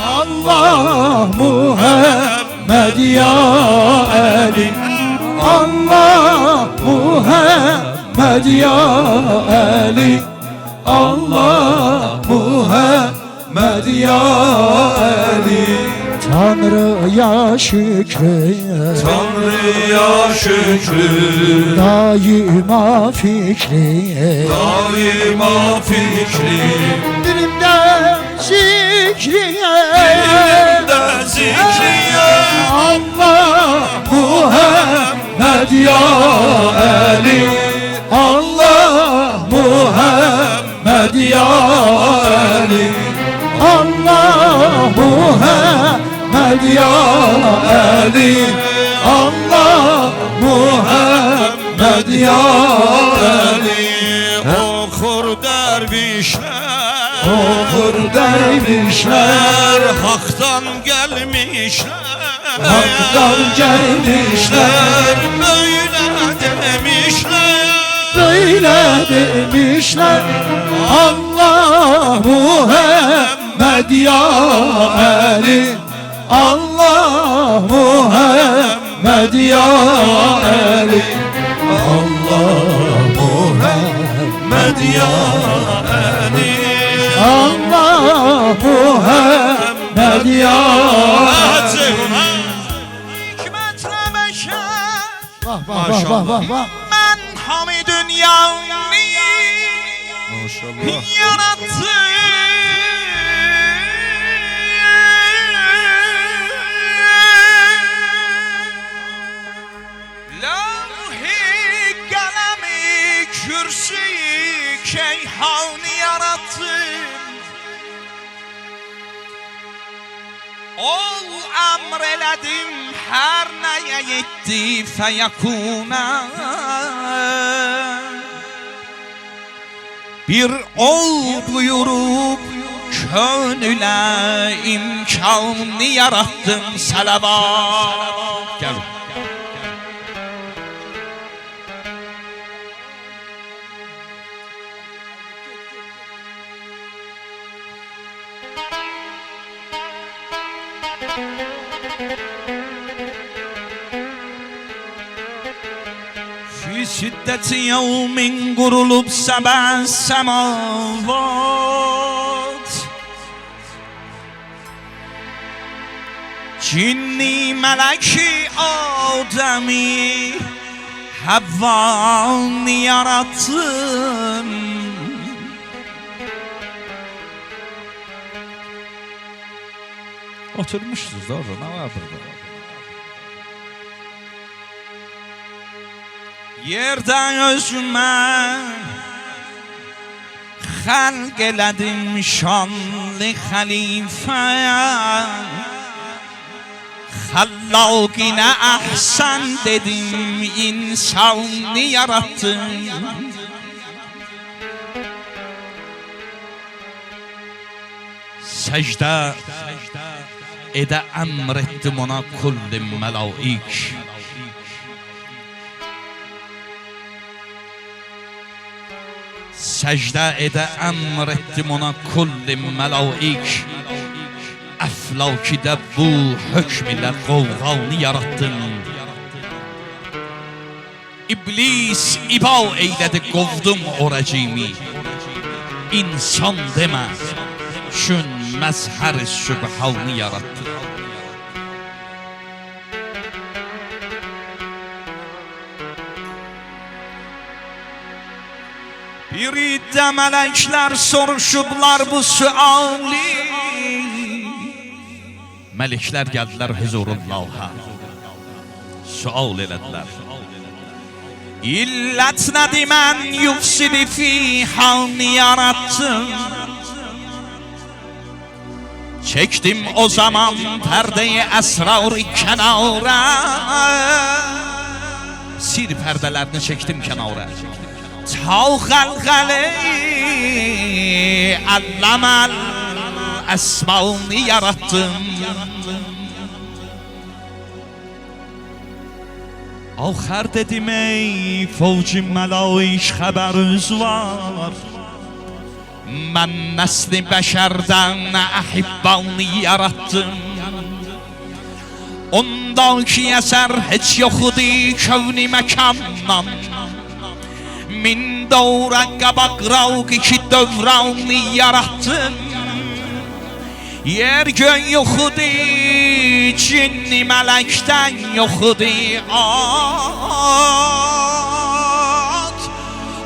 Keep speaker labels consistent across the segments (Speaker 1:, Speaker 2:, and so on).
Speaker 1: Allah Muhammed ya Ali, Allah Muhammed ya Ali, Allah Muhammed ya Ali. Tanrı'ya şükrü,
Speaker 2: Tanrı'ya şükrü,
Speaker 1: daima fikri,
Speaker 2: daima fikri,
Speaker 1: dilimde zikri,
Speaker 2: dilimde zikri.
Speaker 1: Allah Muhammed ya Ali, Allah Muhammed ya Ali, Allah Muhammed ya Ali, Allah Muhammed ya Ali.
Speaker 2: Okur dervişler,
Speaker 1: Okur dervişler,
Speaker 2: haktan gelmişler,
Speaker 1: haktan gelmişler,
Speaker 2: böyle demişler,
Speaker 1: böyle demişler. Allah Muhammed ya Ali, Allah Muhammed ya Ali, Allah
Speaker 2: Muhammed ya Ali,
Speaker 1: Allah Muhammed ya Ali.
Speaker 3: Hikmetle beşer
Speaker 1: Vah vah vah vah vah vah.
Speaker 3: ben hamidün yani
Speaker 2: Maşallah.
Speaker 3: yarattı. Lavhi kalemi kürsüyü keyhanı yarattım. Ol emreledim her neye yetti feyekûne. Bir ol buyurup könüle imkanı yarattım. Salavat. Gel. Fi şiddeti yevmin kurulup seben semavat, cinni meleki Adem'i Havva'nı yarattım. Oturmuşsunuz da orada, ne vardır da? Yerden özüme halk elədim şanlı halifeye. Hallakine ahsen dedim, insanı yarattım. Secde ede emrettim ona kulli melaik. Secde ede emrettim ona kulli melaik. Eflakide bu hükm ile kavganı yarattım. İblis iba eyledi, kovdum o racimi. İnsan deme, şün mezher-i sübhanı yarattım. Bir iddia melekler soruşublar bu suali. Melekler geldiler huzurullah'a, sual elediler. İllet nedir mən yufsidi fihanı yarattım. Çektim o zaman perdeyi esrar-ı kenara. Sir perdelerini çektim kenara. Ta galgale allamel esmağını yarattım. Ahir dedim ey fevci melaik haberiniz var. Mən nəsli bəşərdən əhibbanı yarattım. Ondaki əsər heç yoxdur kövni məkandan. Min dövrə qabaq rəvq iki dövranı yarattım. Yer göy yoxdur, cinni mələkdən yoxdur at.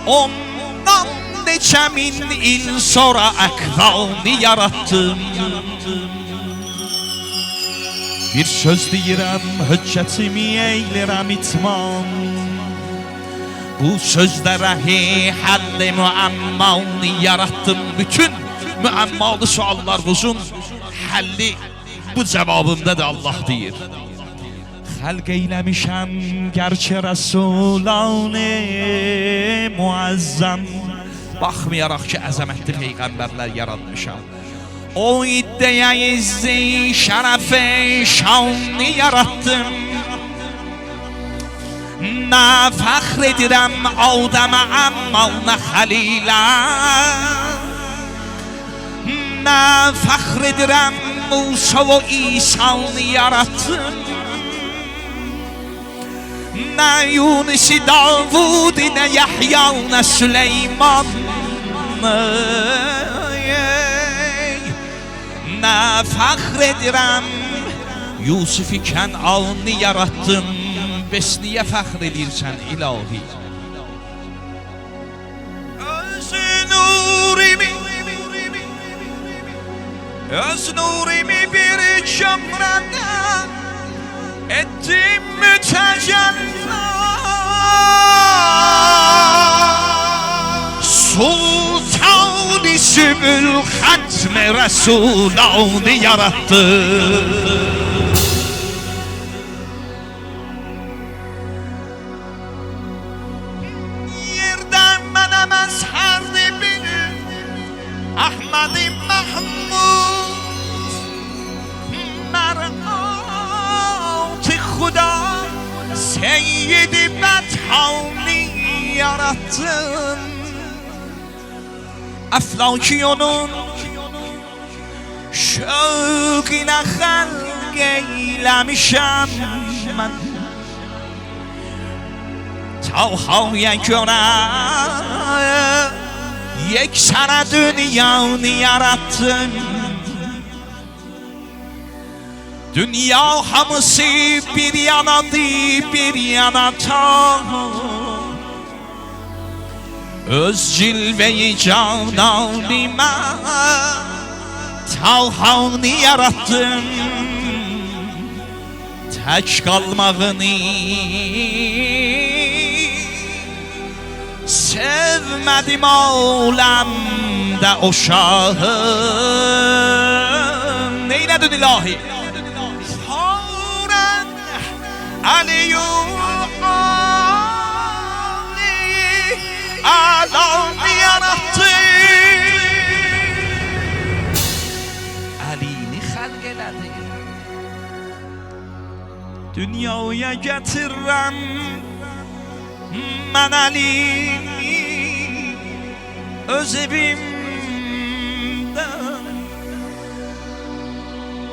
Speaker 3: Ondan neçə min il sonra əkranı yarattım. Bir söz deyirəm, hüccətimi eylərəm itmam. Bu sözlərə həll müəmmanı yarattım. Bütün müəmmalı suallarınızın həlli bu cavabımdadır, Allah deyir. Xəlq eyləmişəm gərçə rəsulanı muəzzəm. Baxmayaraq ki, əzəmətli peyğəmbərlər yaratmışam. O iddiyə izzi, şərəfi, şanı yarattım. Nə fəxr edirəm Adəmə, əmma nə Xəlilə. Nə fəxr edirəm Musa və İsanı yarattım. Nə Yunus-i Davud, nə Yahya, nə Süleyman. Nə fəxr edirəm Yusuf-i Kənanı yarattım. Bəs niyə fəxr edirsən ilahi? Öz nurimi bir cəmrədən etdim mütəcəllə. Sultan-ı Sübül Xətm-i Rəsulanı yarattı. Yerdən mənə məzhərdi bilir Əhməd-i Məhmud. Mər'at-ı Xuda Seyyid-i Bədhani yarattın. Əflakiyonun şövqinə xəlq eyləmişəm mən. Tavhaya görə yeksənə dünyanı yarattım. Dünya hamısı bir yanadır, bir yana öz cilveyi cananıma Talhanı yarattım. Tək qalmağını sevmədim aləmdə o şahım. Neylədin ilahi? Farən Əli-ül-Ali Əlanı yarattı. Əlini xəlq elədi. Dünyaya gətirəm mən Əlini öz evimdən.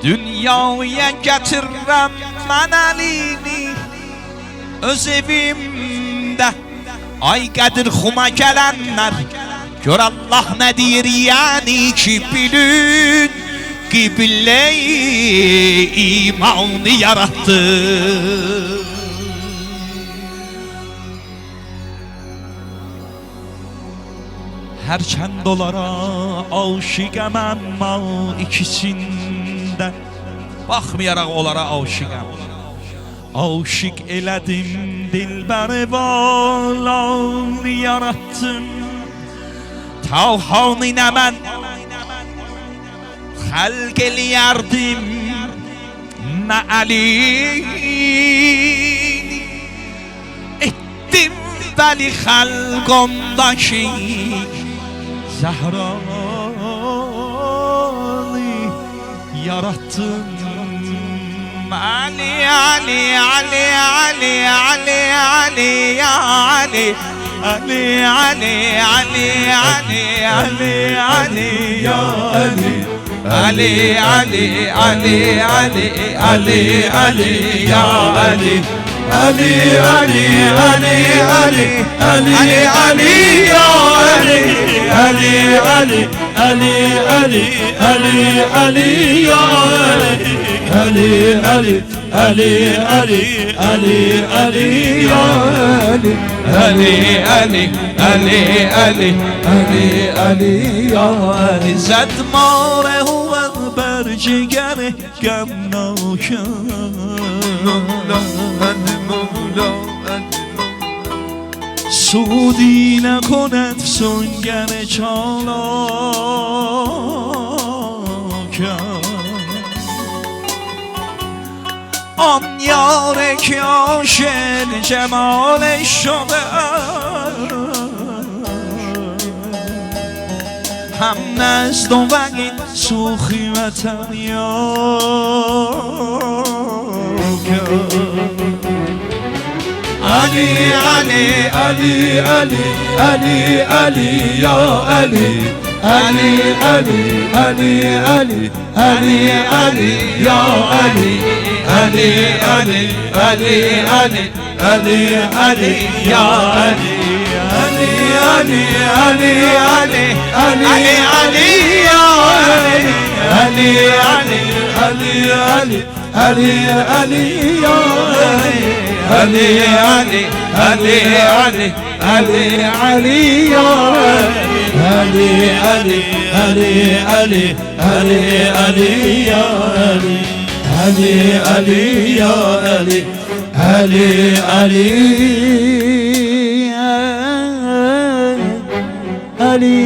Speaker 3: Dünyaya gətirəm mən Əlini öz evimdə. Ay Qədir xuma gələnlər, gör Allah nə deyir, yəni ki bilin qiblə-i imanı yarattı. Hərçənd onlara aşiqəm, əmma ikisində baxmayaraq onlara aşiqəm. Aşiq elədim dilbəri valanı yarattım. Tavhanı nə mən xəlq eləyərdim, nə Əlini etdim vəli xəlqondakı Zəhranı yarattım. Ali, Ali, Ali, Ali, Ali, Ali, ya Ali,
Speaker 2: علي علي علي علي علي علي يا علي علي علي علي علي علي علي يا علي علي علي علي علي علي علي يا علي علي علي علي علي علي علي يا علي علي علي علي علي علي يا علي علي علي علي علي علي يا علي زد ماره هو برجگره غمناکم سودی نکند سنگر چالاکم آن یاره که عاشق جمالش شده هم نزد و وقید سوخی و علی علی علی علی علی علی یا علی علی علی علی علی علی علی یا علی علی علی علی علی علی علی یا علی علی علی علی علی علی علی یا علی علی علی علی علی علی یا علی علی علی علی علی علی یا علی علی علی علی علی علی یا علی علی یا علی علی علی علی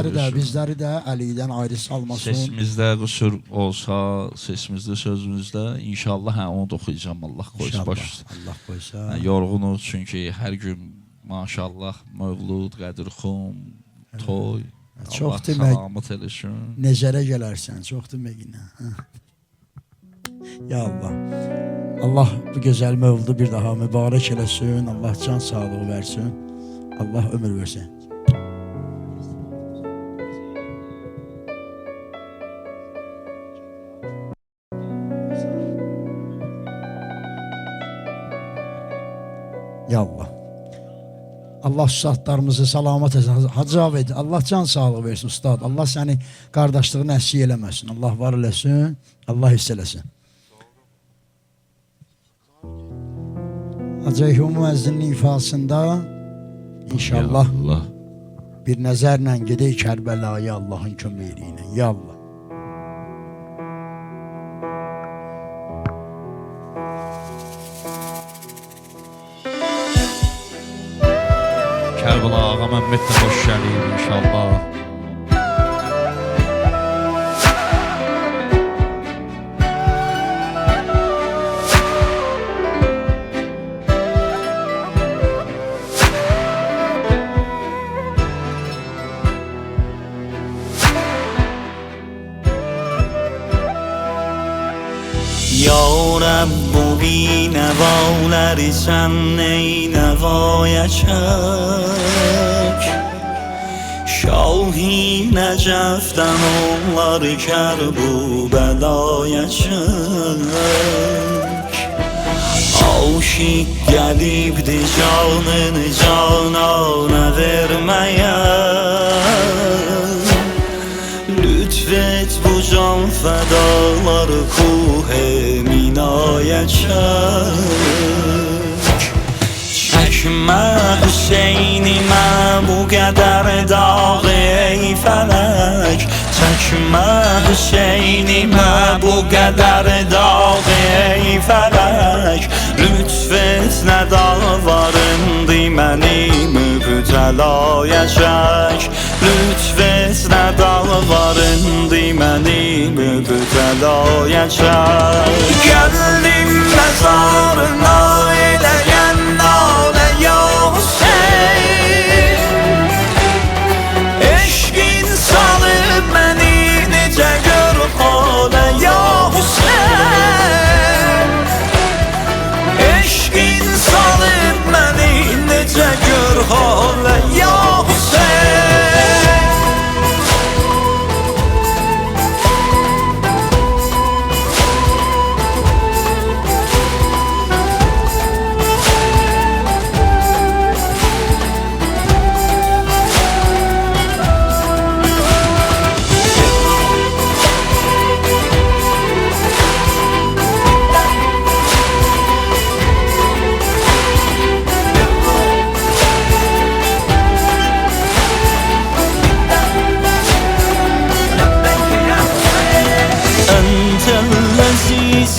Speaker 1: Sizləri də, bizləri də Əlidən ayrı salmasın.
Speaker 3: Sesimizdə qüsur olsa, sesimizdə, sözümüzdə inşallah onu da oxuyacağım. Allah qoysa başlasın.
Speaker 1: Allah qoysa.
Speaker 3: Yorğunuz çünki hər gün maşallah Mövlud, Qədirxum, toy.
Speaker 1: Çox
Speaker 3: Allah
Speaker 1: demək,
Speaker 3: salamat eləsin.
Speaker 1: Necərə gələrsən, çox demək inə. Ya Allah. Allah bu gözəl mövludu bir daha mübarək eləsin. Allah can sağlığı versin. Allah ömür versin. Ya Allah. Allah üstadlarımızı salamat etsin. Hacı Aved, Allah can sağlığı versin ustad. Allah səni qardaşlığını əskiy eləməsin. Allah var eləsin, Allah hiss eləsin. Hacı Eyhun müəzzinin ifasında inşallah bir nəzərlə gedək Kərbəlaya Allahın köməyi ilə. Ya Allah.
Speaker 3: Kərbəla ağa Məmməd də xoş gəlir inşallah.
Speaker 4: یارب bu بی‌نواları sen ey nevaya çek Şahi Necef'ten onlar Kerbela'ya çek Aşık gelipdi canını canana vermeye Lütfet bu can fedaları kuhe minaya çek Çekme Hüseyin'ime bu kadar dağı ey felek Çekme Hüseyin'ime bu kadar dağı ey felek Lütfet ne dağvarın dimeni mübtelaya çek Lütfet ne dağvarın dimeni mübtelaya çek Geldim ben məzarına eləyən nalə ya Hüseyn. Eşqin salıb məni necə gör halə ya Hüseyn. Eşqin salıb məni necə gör halə ya Hüseyn.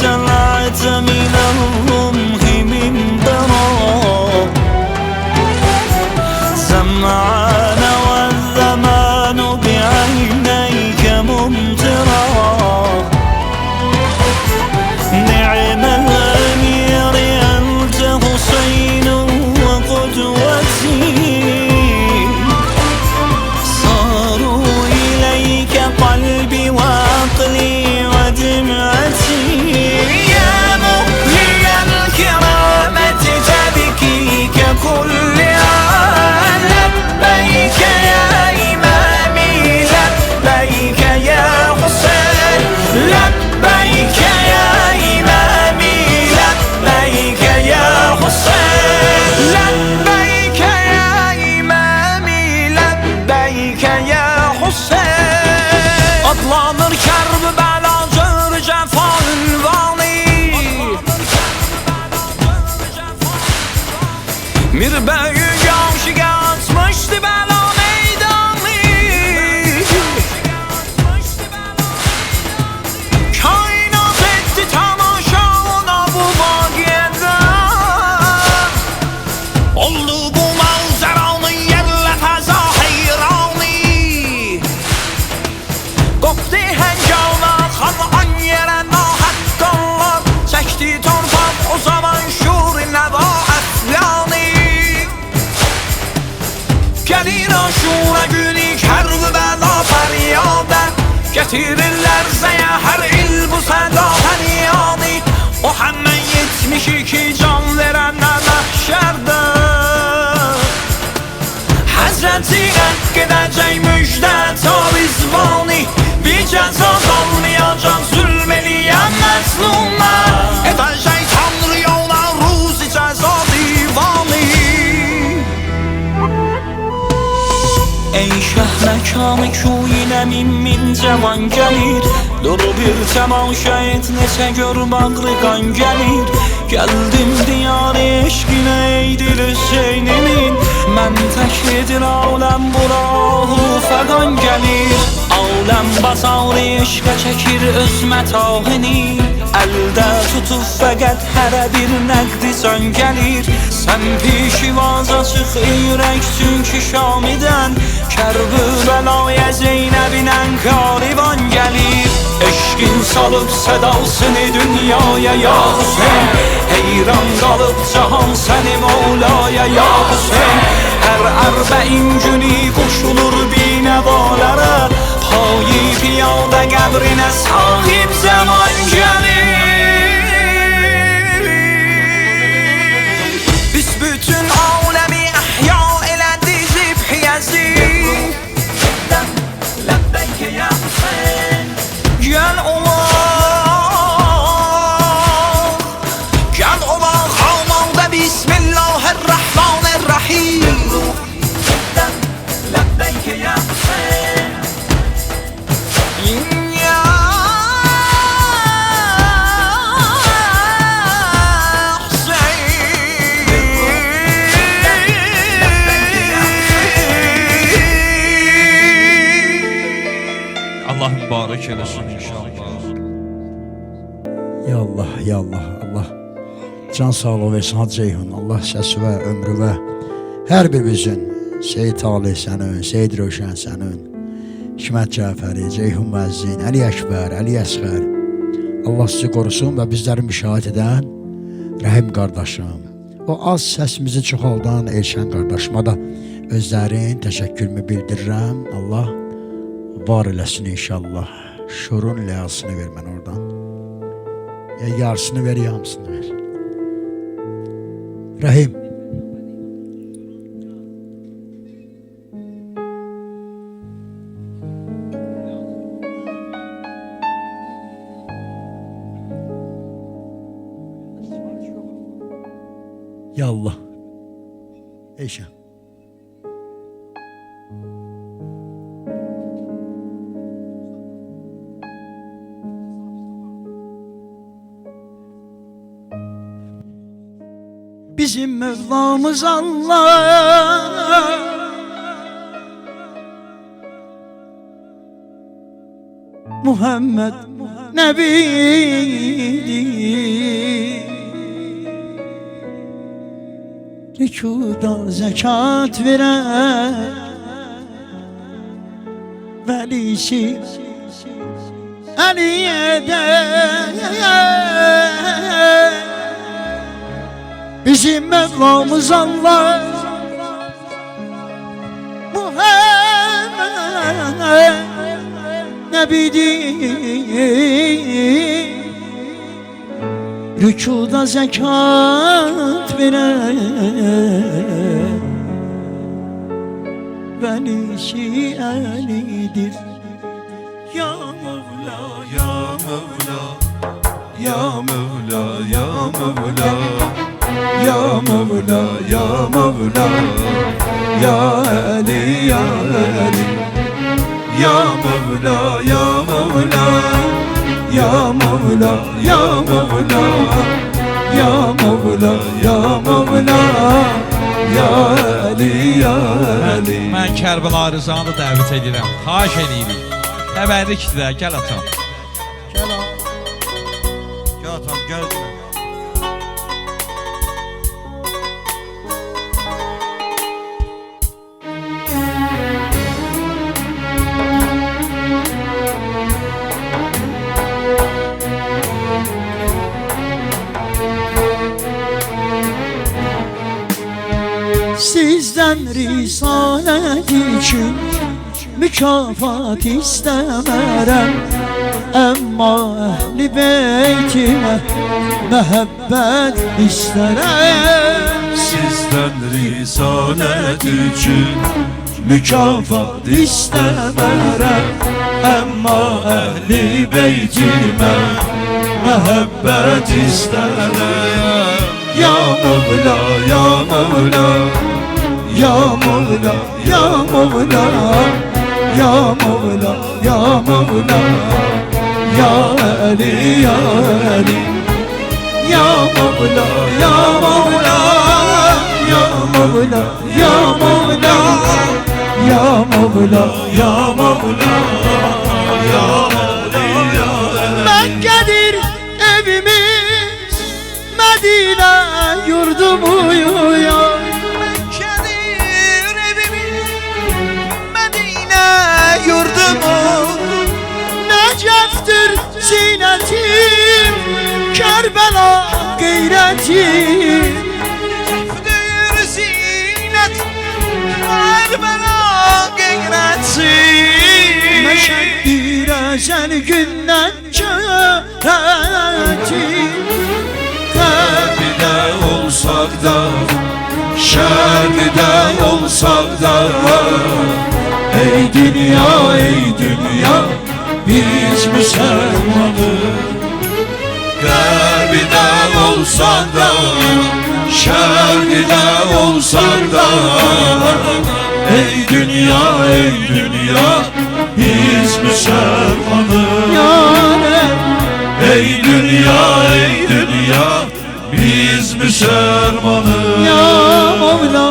Speaker 4: سمعت من الرمح من ضراب سمعان والزمان بعينيك ممطرا نعم الأمير أنت حسين وقدوتي صاروا إليك قلبي وعقلي ودمعتي كل عام لبيك يا إمامي لبيك يا حسين لبيك يا إمامي لبيك يا حسين لبيك يا إمامي لبيك يا حسين أطلانır kerb bela cır cefa ünvani Bir büyük aşık atmıştı bela meydanı Kainat etti tamaşa ona bu vakiyeden Oldu bu manzaranın yerle feza heyrani Koptu hengama xan yere nahakkınlar Çekti torpaq o zaman şur neva eflani Gelir aşura günü kerb bela feryadə Getirirlər zəyə hər il bu səda fəryadi O həmmən 72 can verənə məhşərdə Həzrəti həkk edəcək müjdə tavizvani Bir cəza qalmayacaq zülm eləyən məzlumə Edəcək Tanrı yola ruzi cəza divanı Ey şəh məkanı kuyinə min cavan gəlir Dur bir təmaşa et neçə gör bağrı qan gəlir Gəldim diyar eşqinə ey dil Hüseynimin Mən tək edir aləm bura fəqan gəlir Aləm bazar eşqə çəkir öz mətahini Əldə tutub fəqət hərə bir nəqdi can gəlir Sən pişivaza çıx ürək çünki Şamidən Kərbəlaya Zeynəbinən karivan gəlir Eşqin salıb sədasını dünyaya ya Hüseyn Heyran qalıb cahan səni Mevlaya ya Hüseyn Hər ərbəin günü qoşulur binəvalara Payi piyadə qəbrinə sahib zaman gəlir Büsbütün aləmi əhya elədi zibhiyəzi Ləbbeyke ya Hüseyn Gəl olaq xalmanda Bismillahirrahmanirrahim Ləbbeyke ya Hüseyn
Speaker 3: Allah mübarək eləsin inşallah.
Speaker 1: Ya Allah, ya Allah, Allah can sağlığı versin Hacı Ceyhun. Allah səsi və ömrü və hər birimizin Seyid Talih sənin, Seyid Rövşən sənin, Hikmət Cəfəri, Ceyhun Məzzin, Əli Əkbər, Əli Əsğər Allah sizi qorusun və bizləri müşahidə edən Rəhim qardaşım, o az səsimizi çoxaldan Elşən qardaşıma da özlərin təşəkkürümü bildirirəm. Allah var eləsin inşallah. Şurun ləyasını ver mən oradan. Ya yarısını ver, ya hamısını ver. Rəhim. Ya Allah. Eyşan. Bizim Mevlamız Allah, Muhammed Nebidir. Rükuda zekat veren velisi Aliye'de, bizim Mevlamız Allah, Muhammed Nebidir. Rükuda zekat veren velisi Ali'dir. Ya Mevla, ya Mevla, ya Mevla, ya Mevla, ya Mevla, ya Mevla, ya Ali, ya Ali, ya Mevla, ya Mevla, ya Mevla, ya Mevla, ya Mevla, ya Mevla, ya Ali, ya Ali.
Speaker 5: Mən Kərbəla Rızanı dəvət edirəm. Xahiş edirik. Təbərrikdir, gəl atam.
Speaker 1: Gel al.
Speaker 5: Gəl atam, gəl.
Speaker 1: Sizden risalet için mükafat istemerem, emma ehli beytime mehabbet isterem.
Speaker 4: Sizden risalet için mükafat istemerem, emma ehli beytime mehabbet isterem. Ya Mevla, ya Mevla, ya Mevla, ya Mevla, ya Mevla, ya Mevla, ya Ali, ya Ali, ya Mevla, ya Mevla, ya Mevla, ya Mevla, ya Mevla, ya Mevla, ya Ali, ya Ali.
Speaker 1: Mekke'dir evimiz, Medine yurdumuyuz.
Speaker 5: Mekke'dir evimiz, Medine yurdumuz.
Speaker 1: Necef'tir zinetim, Kerbela gayretim.
Speaker 5: Necef'tir zinet, Kerbela gayreti.
Speaker 1: Meşed bir ezel günden çöretim.
Speaker 4: Kalbide olsak da, şermide olsak da, ey dünya, ey dünya, biz Müslümanız. Kalbide olsak da, şermide olsak da, ey dünya, ey dünya, biz Müslümanız. Ey dünya, ey dünya, biz Müslümanız.
Speaker 1: Ya Mevla,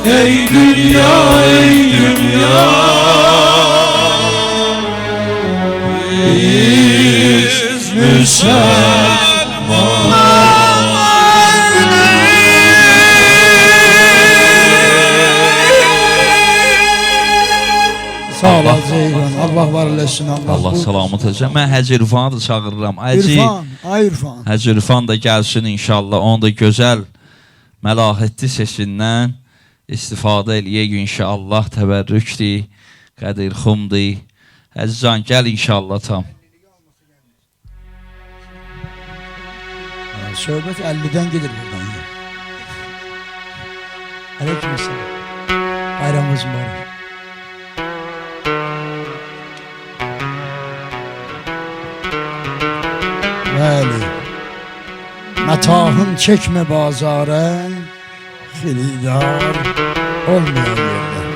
Speaker 4: Ey dünya, ey dünya, biz Müslümanız.
Speaker 1: sağ ol Ceyhun. Allah var eləsin.
Speaker 3: Allah salamat etsin. Mən Hacı İrfanı da çağırıram.
Speaker 1: İrfan, ay İrfan.
Speaker 3: Hacı İrfan da gəlsin inşallah. Onu da gözəl məlahətli sesindən istifadə eləyək inşallah. Təbərrükdir, qədirxumdur. Hacıcan gəl inşallah tam.
Speaker 1: Söhbət 50'den gelir buradan ya. Aleykümselam. Bayramımız mübarək. Bəli. Metahın çekme bazara, xilidar olmayan yerler.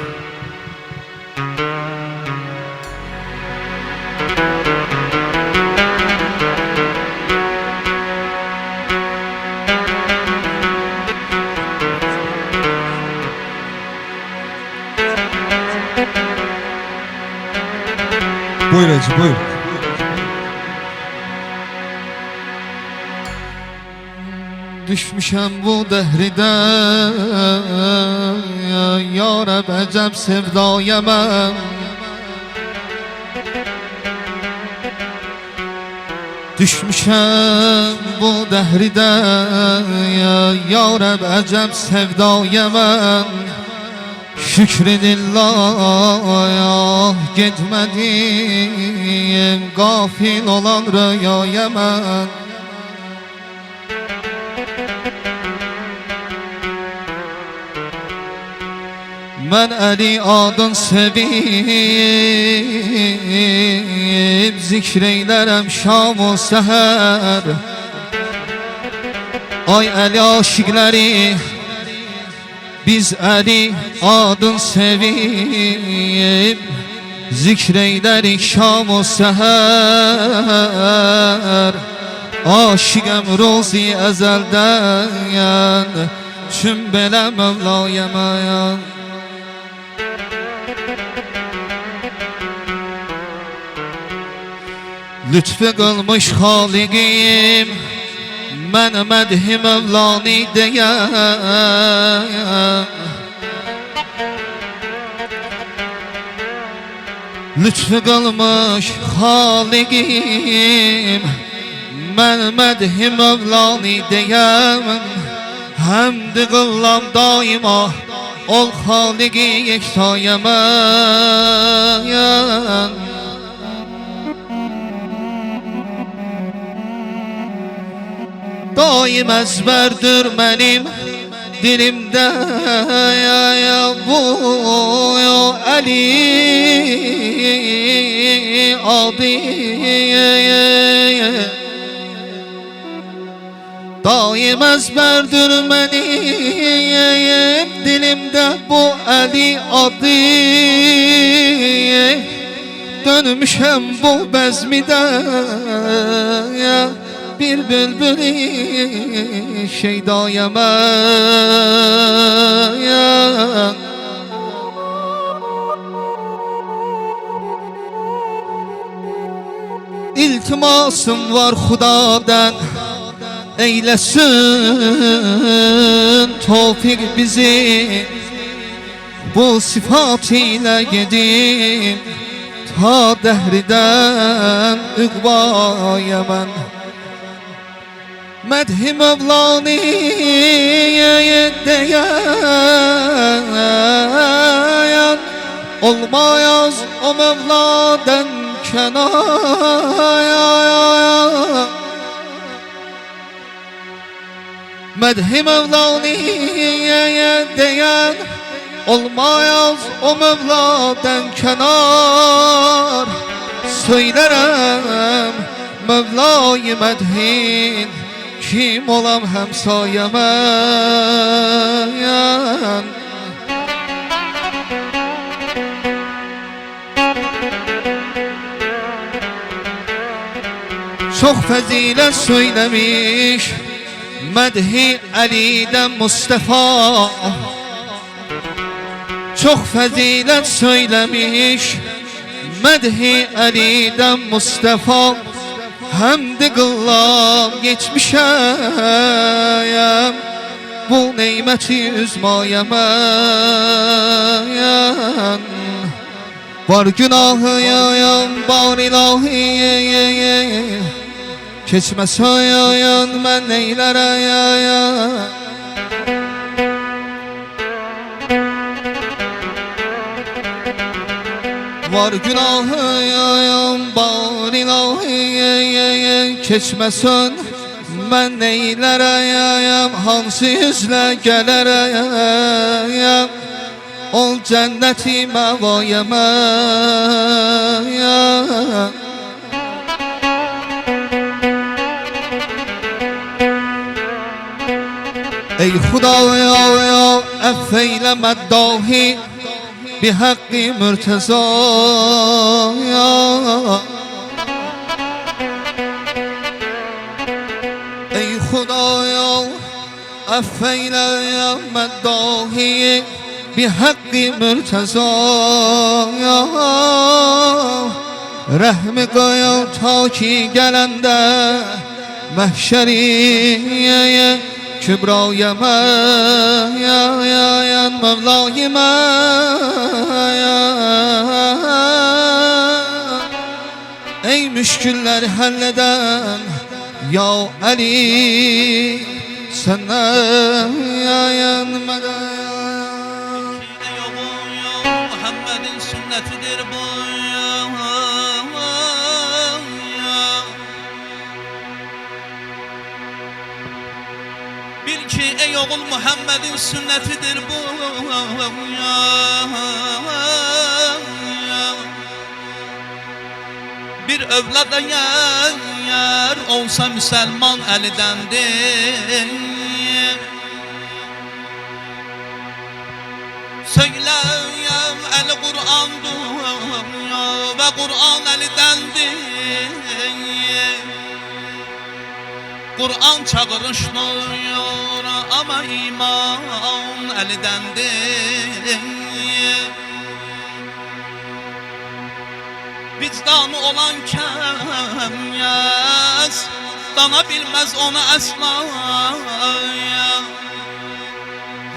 Speaker 5: Buyur Hacı, buyur.
Speaker 6: Düşmüşəm bu dəhrdə Ya Rəb əcəb sevdaya mən Düşmüşəm bu dəhrdə Ya Rəb əcəb sevdaya mən Şükredillah getmədim Qafil olan rüyaya mən Mən Əli adın sevib Zikr eylərəm şam o səhər Ay Əli aşiqləri Biz Əli adın sevib Zikr eylərik şam o səhər Aşiqəm rozi əzəldən Çün belə Mevlaya məyan Lütfü qılmış xaliqim Mən mədhi Mevlani deyəm Lütfü qılmış xaliqim Mən mədhi Mevlani deyəm Həmd qıllam daima Ol xaliqi yektaya mən Daim əzbərdir mənim dilimdə Bu Əli adı Daim əzbərdir mənim dilimdə Bu Əli adı Dönmüşəm bu bəzmidə Bir bülbülü şeydaya mən İltimasım var Xudadan Eyləsin tevfik bizi Bu sifat ilə gedim Ta dəhridən üqbaya mən Mədhi Mevlani deyən Olmayaz o Mevladan kenar Mədhi Mevlani deyən Olmayaz o Mevladan kenar Söylərəm Mevla-i mədhin Kim olam həmsaya mən Çox fəzilət söyləmiş Mədhi Əlidən Mustafa Çox fəzilət söyləmiş Mədhi Əlidən Mustafa Həmd qıllam geçmişəm Bu neyməti üzmaya mən Var günahı yayan bar ilahi Keçmə soyayan mən neylərəyəm Var günahı yayan bar ilahi Keçməsən mən neylərəyəm Hansı yüzlə gələrəyəm Ol cənnəti məvayəmə Ey Xudaya əffeylə məddahi Bihaqqi mürtəzaya Ey Xudaya əffeylə məddahi Bihaqqi mürtəzaya Rəhmi qoya ta ki gələndə Məhşəriyə Kübrayəmə Mevlayəmə Ey müşkülləri həll edən Ya Əli Səndən mədən
Speaker 3: Muhammed'in sünnetidir bu Bil ki ey oğul Muhammed'in sünnetidir bu Bir övlad eğer olsa Müslüman elidendir Söyleyem eli Kur'an'dır ve Kur'an elidendir Kur'an çağrıştırıyor ama iman elidendir Vicdanı olan kəmyəz Dana bilməz ona əsla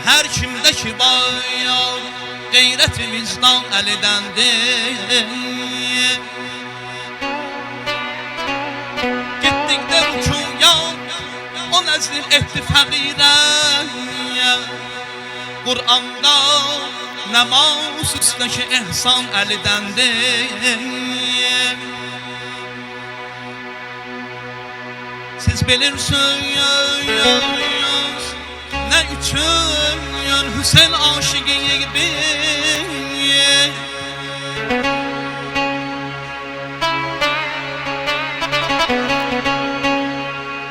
Speaker 3: Hər kimdə ki var Qeyrət-i vicdan əlidəndir Getdikdə rükuya O nəzr etdi fəqirə Qur'anda Namaz üstəki ehsan əlidəndir Siz bilirsiniz Nə üçün Hüseyin aşıqı gibi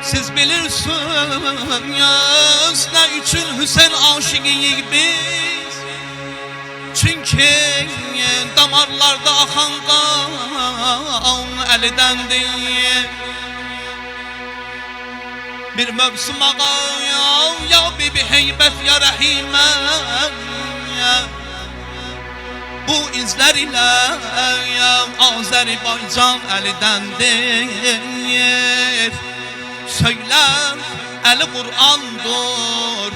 Speaker 3: Siz bilirsiniz Nə üçün Hüseyin aşıqı gibi Çünkü damarlarda axan qan əlidəndir Bir mövsüm ağa ya bibi heybət ya rəhimə Bu izlər ilə Azərbaycan əlidəndir Söylə əli Qur'andır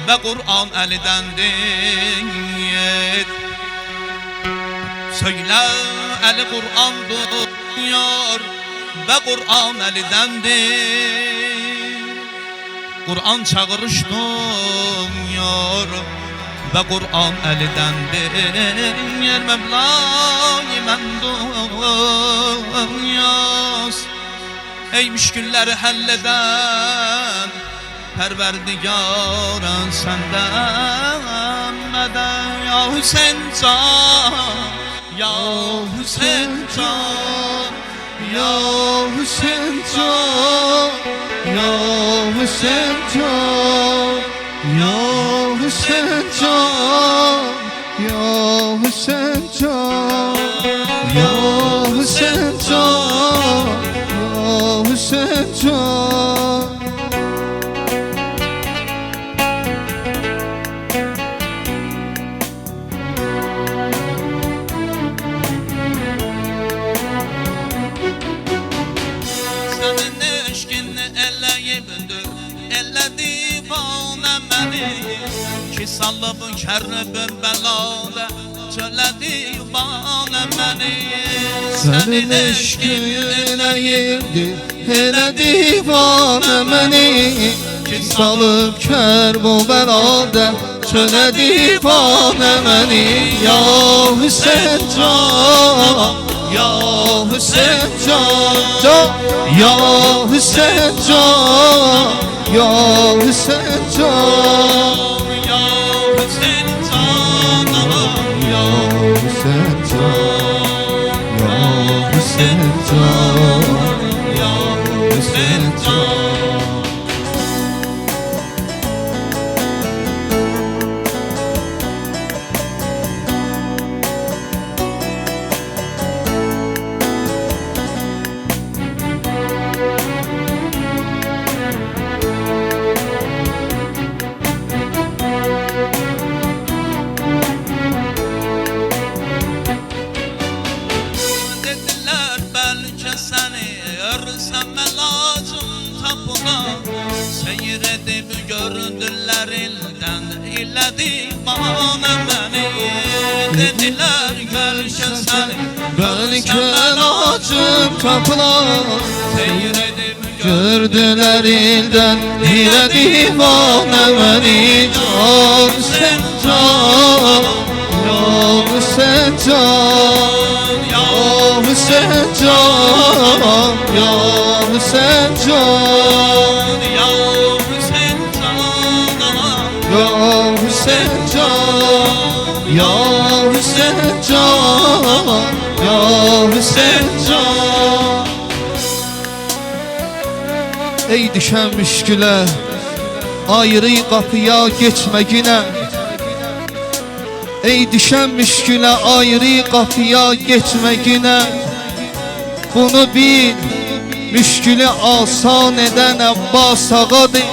Speaker 3: və Qur'an əlidəndir Söylə əli Qur'andır və Qur'an əlidəndir Qur'an çağrıştırıyor və Qur'an əlidəndir Mevla-i mənduyaz Ey müşkülləri həll edən Pərverdigarən səndən mədən Ya Hüseyin can Ya Hüseyin can Ya Hüseyin can Ya Hüseyin can Ya Hüseyin can Ya Hüseyin can Ya Hüseyin can Ya Hüseyin can Ki salıb kərrəbin bəlada
Speaker 2: çölə divanə məni.
Speaker 6: Sənin eşqin eləyirdi elə divanə məni. Salıb Kərbəladə çölə divanə məni. Ya Hüseyn can, ya Hüseyn can, ya Hüseyn can, ya Hüseyn can,
Speaker 2: Ya Hüseyn canım,
Speaker 6: ya Hüseyn can, ya Hüseyn can,
Speaker 2: ya Hüseyn can. Dediler belki seni örürsem elacım tapına. Seyir edip göründüler ilden ile divane beni. Dediler belki seni
Speaker 6: belki elacım tapılar.
Speaker 2: Seyir edip
Speaker 6: Gördüler ilden ile divane beni. Can sen can, ya Hüseyin can, ya Hüseyin can, ya Hüseyin can,
Speaker 2: Ya Hüseyin canım,
Speaker 6: ya Hüseyin can, ya Hüseyin can, ya Hüseyin can. Ey düşən müşkülə, ayrı qapıya geçmə yine. Ey düşən müşkülə, ayrı qapıya geçmə yine. Bunu bil, müşkülü asan eden Abbas ağadır.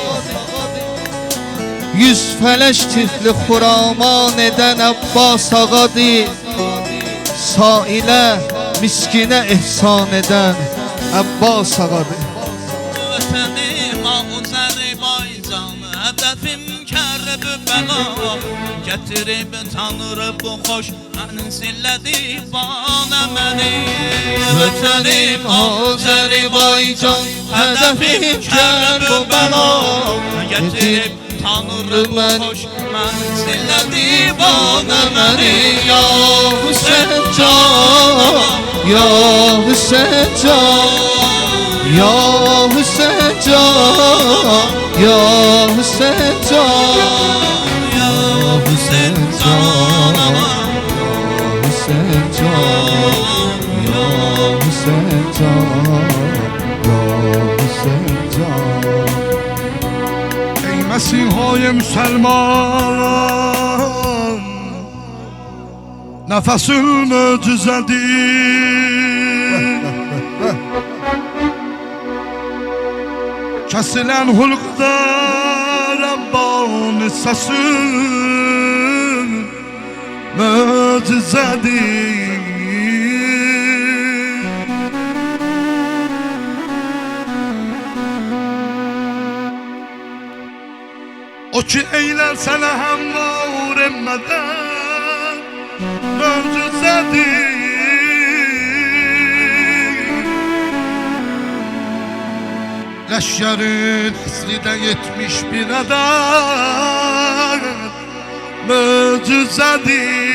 Speaker 6: Yüz fələş tifli xuraman eden Abbas ağadır. Sailə, miskinə ihsan eden Abbas ağadır.
Speaker 2: vətənim Azərbaycan, hədəfim Kərbəla. Gətirib tanrı bu xoş mənzilə divanə məni.
Speaker 6: Vətənim Azərbaycan, hədəfim Kərbəla.
Speaker 2: Gətirib tanrı bu xoş mənzilə divanə məni.
Speaker 6: Ya Hüseyin can, ya Hüseyin can, ya Hüseyin can, ya Hüseyin can,
Speaker 2: Ya Hüseyin canım,
Speaker 6: Hüseyin can, ya Hüseyin can, ya Hüseyin can.
Speaker 7: ای مسیحای مسلمان نفس المعجزدی kesilen hulkda Rabbani sesin mucizedir. O ki eyler sana hem var emmeden mucizedir. Leşkerin hasride 71 adet mucizedir.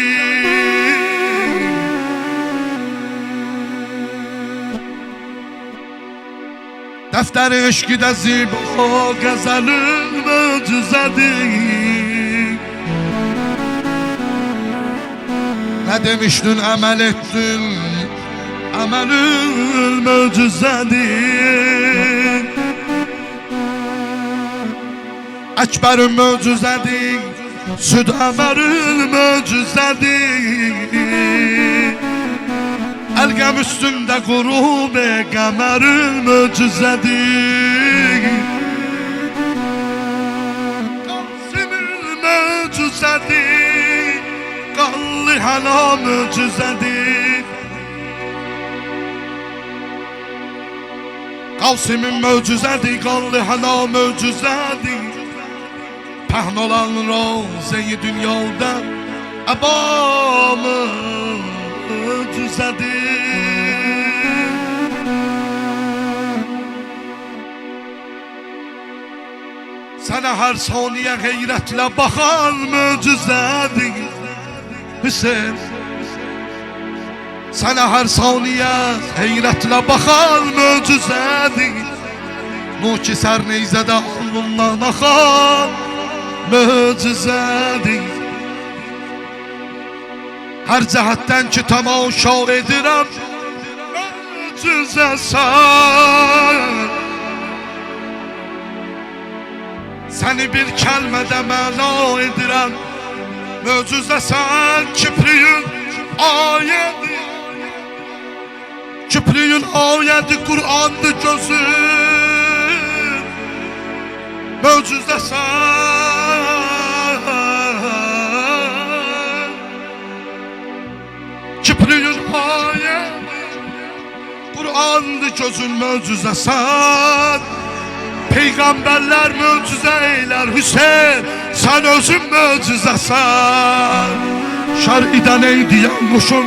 Speaker 7: Defteri eşkide ziba gazelin mucizedir. Ne demiştin amel ettin, amelin mucizedir. Ekber'in mucizedir, Süd Ömer'in mucizedir. Elgem üstünde gurub kamerın mucizedir. Kasım'ın mucizedir, Kallı hala mucizedir. Kasım'ın mucizedir, Kallı hala mucizedir. Pəhm olan rozeyi dünyada Əbamı düzədir. Sənə hər saniyə qeyrətlə baxan möcüzədir Hüseyin. Sənə hər saniyə qeyrətlə baxan möcüzədir. Nuki sərneyzədə alnından axan möcüzədir. Hər cəhətdən ki tamaşa edirəm möcüzəsən. Səni bir kəlmədə məna edirəm möcüzəsən. Kipriyin ayədi, kipriyin ayədi Qur'andır gözün möcüzəsən. Kipriyin ayədi Qur'andır gözün möcüzəsən. Peygamberler möcüze eyler Hüseyin, sen özün möcüzəsən. Şər'idən ey diyen quşum,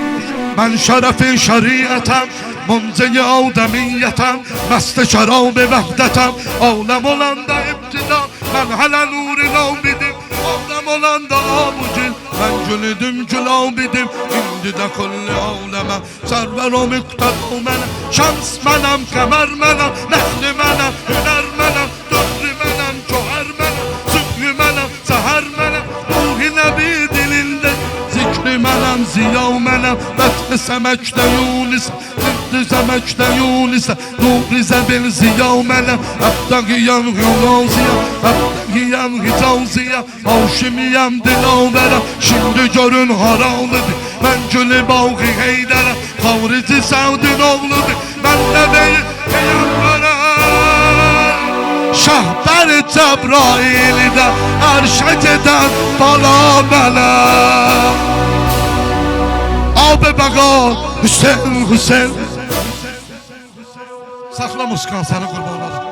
Speaker 7: mən şərəfin şəriətəm. Munceyi adəmiyyətəm, məstə şərab-ı vəhdətəm. Aləm olanda ibtida, mən hələ nuri nabidim. Aləm olanda abucil, mən gülüdüm gülabidim. İndi də kulli aləmə, sərvər o müqtəda mənəm. Şəms mənəm, qəmər mənəm, nəhli mənəm, hünər mənəm, dörri mənəm, cöhər mənəm, sübhü mənəm, səhər mənəm. Ruhi nəbi dilində zikri mənəm, ziya mənəm. Bəthli səməkdə Yunis, ziddi səməkdə Yunis. Nuri zəbil ziya mənəm, əbdəqiyəm hülaziyə, əbdəqiyəm hicaziyyə. Haşimiyəm dilavərəm, şimdi görün haralıdır. Mən gülü bağqı heydərəm, xavrici Səudin oğludur. Mən də deyil peyğəmbərəm, şəhbər-i Cəbraili də ərşə gedən bala mənəm. Abi bəqa Hüseyin, Hüseyin. Saxla muskan səni qurban olsun.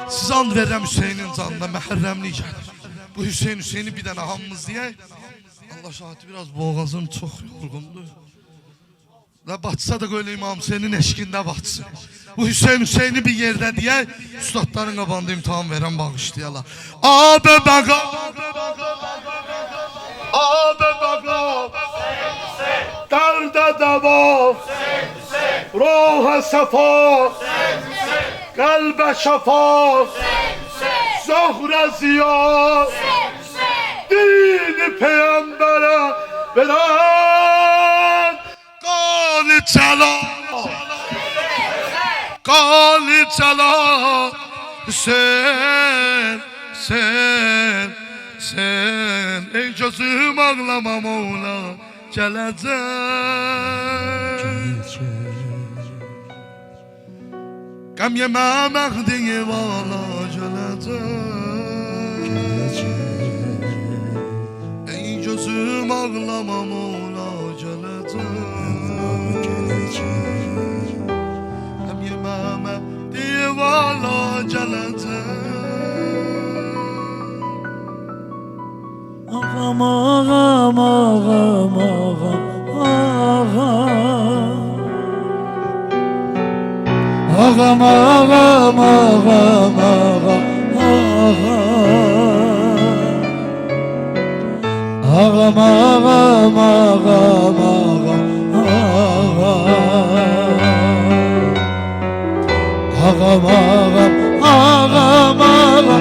Speaker 7: Siz and verirəm Hüseynin canına, məhərrəmlik gəlir. Bu Hüseyin, Hüseyini bir dənə hamımız deyək. Allah şahidi biraz boğazım çox yorğundur. Və batsa da böyle İmam Hüseynin eşkində batsın. Bu Hüseyin, Hüseyini bir yerdə deyək. Üstadların qabağında imtihan verən bağışlayalar. Abi bəqa, abi bəqa, dərdə dəva, ruha səfa, qəlbə şəfa, zöhrə ziya, dini peyğəmbərə verən qali cəlal, qali cəlal. Hüseyin, sen, sen, ey gözüm ağlama Mevla, gələcək. Qəm yemə Məhdi vala, gələcək. Ey gözüm ağlama Mevla, gələcək. Qəm yemə Məhdi vala, gələcək.
Speaker 4: Ağam, ağam, ağam, ağam, ağam. Ağam, ağam, ağam, ağam, ağam. Ağam, ağam, ağam, ağam, ağam. Ağam, ağam, ağam, ağam, ağam.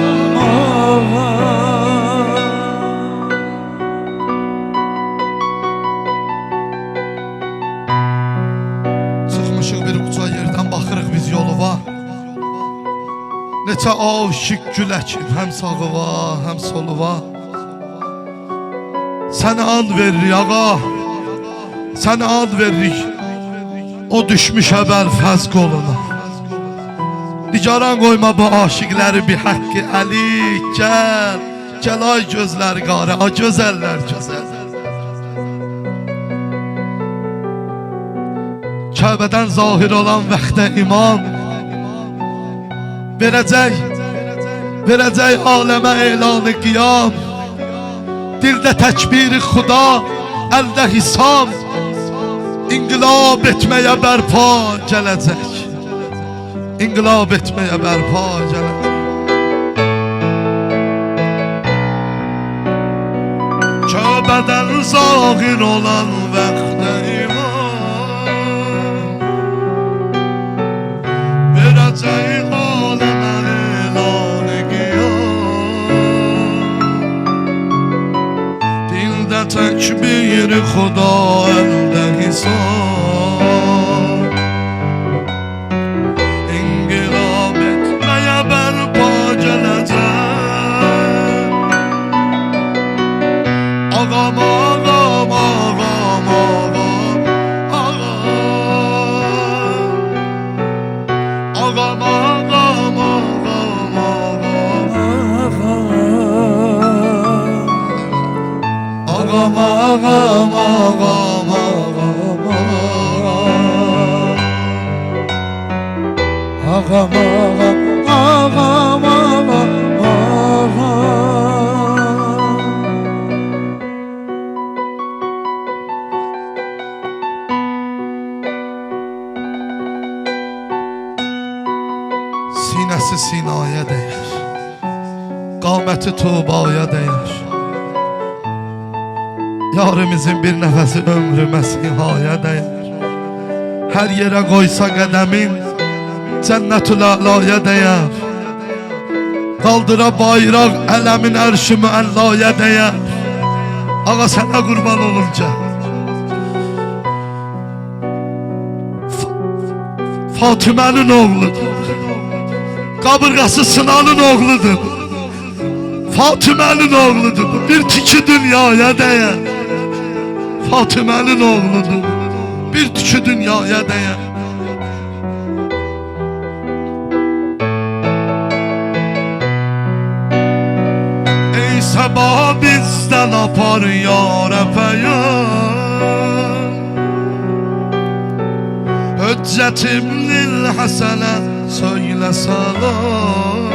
Speaker 7: Neçə aşık gül əkib, həm sağı var, həm solu var. Sənə and veririk ağa, sənə and veririk. O düşmüş əbəl fəz qoluna. Nigaran qoyma bu aşıqləri bir haqqı əli. Gəl, gəl ay gözləri qarə, ay gözəllər gözəl. Kəbədən zahir olan vaxtda iman verəcək, verəcək aləmə elanı qiyam. Dildə təkbiri xuda, əldə hisam, İnqilab etməyə bərpa gələcək, İnqilab etməyə bərpa gələcək. Kəbədən zahir olan vaxtda iman verəcək aləməni laliqiyan. Dildə təkbir xuda, əldə hisab, İnqilab etməyə bərpa gələcək. Ağam, ağam, ağam, ağam, ağam, ağam, ağam, ağam, ağam, ağam, ağam,
Speaker 1: Ağam, ağam, ağam, ağam,
Speaker 7: Sinəsi sinaya dəyər, qaməti Tubaya dəyər. Yarimizin bir nəfəsi ömrü məsihaya dəyər. Hər yerə qoysa qədəmin cənnətül əlaya dəyər. Qaldıra bayraq ələmin ərşi müəllaya dəyər. Ağa sənə qurban olunca Fatimənin oğludur, qabırğası Sinanın oğludur, Fatimənin oğludur, bir tiki dünyaya dəyər. Fatimənin oğludur, bir tiki dünyaya dəyər. Ey səbah bizdən apar yar əpəyən, Hüccətimlil həsənə söylə salam.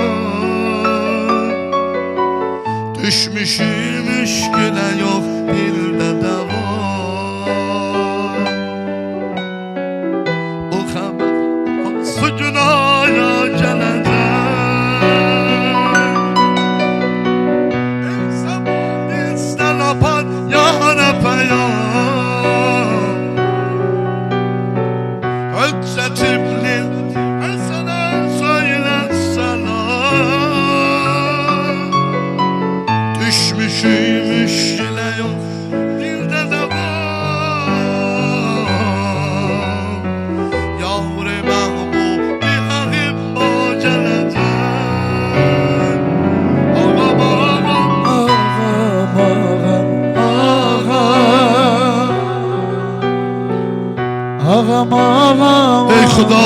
Speaker 7: Düşmüşüm müşkülə yox dildə dəva, bu xəbər hansı günaya gələcək. Ey səbah bizdən apar yar əpəyən, Hüccətimlil həsənə söylə salam. Düşmüşüm müşkülə yox dildə dəva, Yavr-ı məğbub bir əğimma gələcək. Ağam, ağam,
Speaker 1: ağam, ağam,
Speaker 7: ey xuda,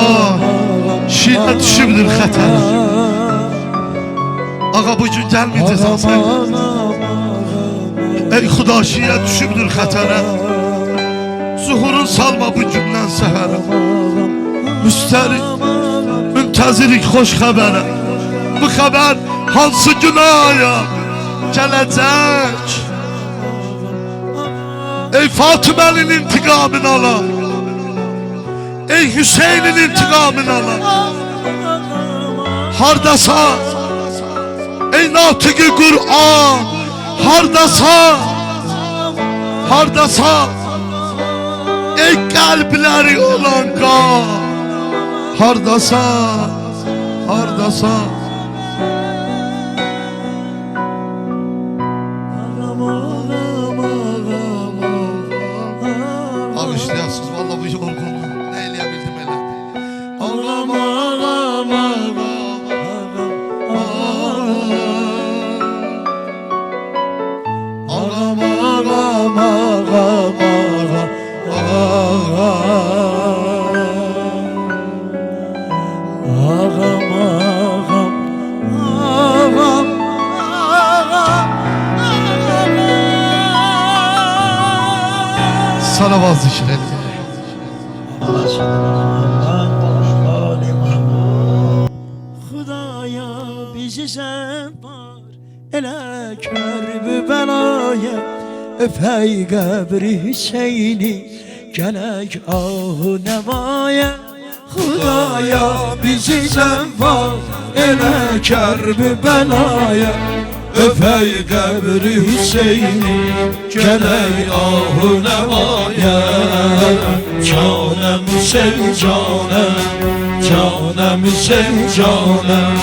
Speaker 7: şiə düşübdür xətər. Ağa bu gün gəlməyəcəksən sən. Ey xuda, şiə düşübdür xətərə. Zuhurun salma bu gündən səhərə. Müstərik, müntəzirik xoş xəbərə. Bu xəbər hansı günaya gələcək. Ey Fatimənin intiqamını alan, ey Hüseynin intiqamını alan, hardasan? Ey Natiq-i Qur'an, hardasan? Hardasan? Ey qəlbləri olan qan, hardasan? Hardasan? Ağışlayasınız, valla bu yorgunluğu nə eləyə bildim elə. Ağam, ağam, ağam, ağam, ağam, ağam, sana vaz zikr edeyim.
Speaker 1: Xudaya bizi sən var, elə kör bu bəlaya, öpey qəbri Hüseyni, gələk ah-ı nəvaya. Xudaya bizi zəvvar elə kərb-i bəlaya. Öpey qəbri Hüseyni, gələk ah-ı nəvaya. Canım Hüseyin canım, canım Hüseyin canım,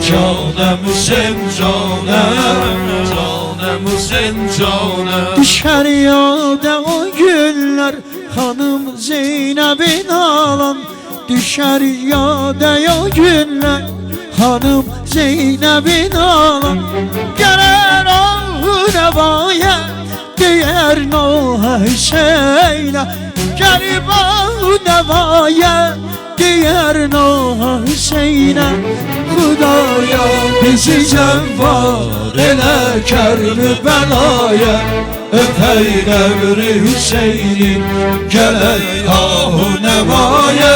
Speaker 1: canım Hüseyin canım, canım Hüseyin canım. Düşər yada o günlər xanım Zeynəbin alan. Düşər yada o günlər xanım Zeynəbin alan. Gələr ah-ı nəvaya, deyər Noha Hüseynə. Gəlib ah-ı nəvaya, deyər Noha Hüseynə. Xudaya bizi zəvvar elə kərb-i bəlaya. Öpey qəbri Hüseyni, gələk ah-ı nəvaya.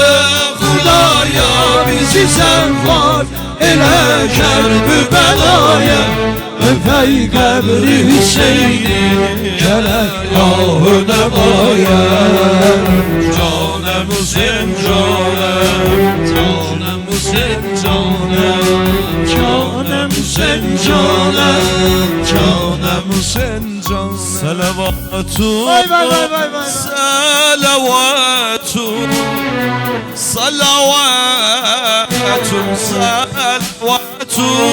Speaker 1: Xudaya bizi zəvvar elə kərb-i bəlaya. Öpey qəbri Hüseyni, gələk ah-ı nəvaya. Canım Hüseyin canım, canım Hüseyin canım, canım Hüseyin canım, canım Hüseyin canım.
Speaker 2: Salavatun,
Speaker 1: Vay vay vay vay vay.
Speaker 2: salavatun, salavatun, salavatun,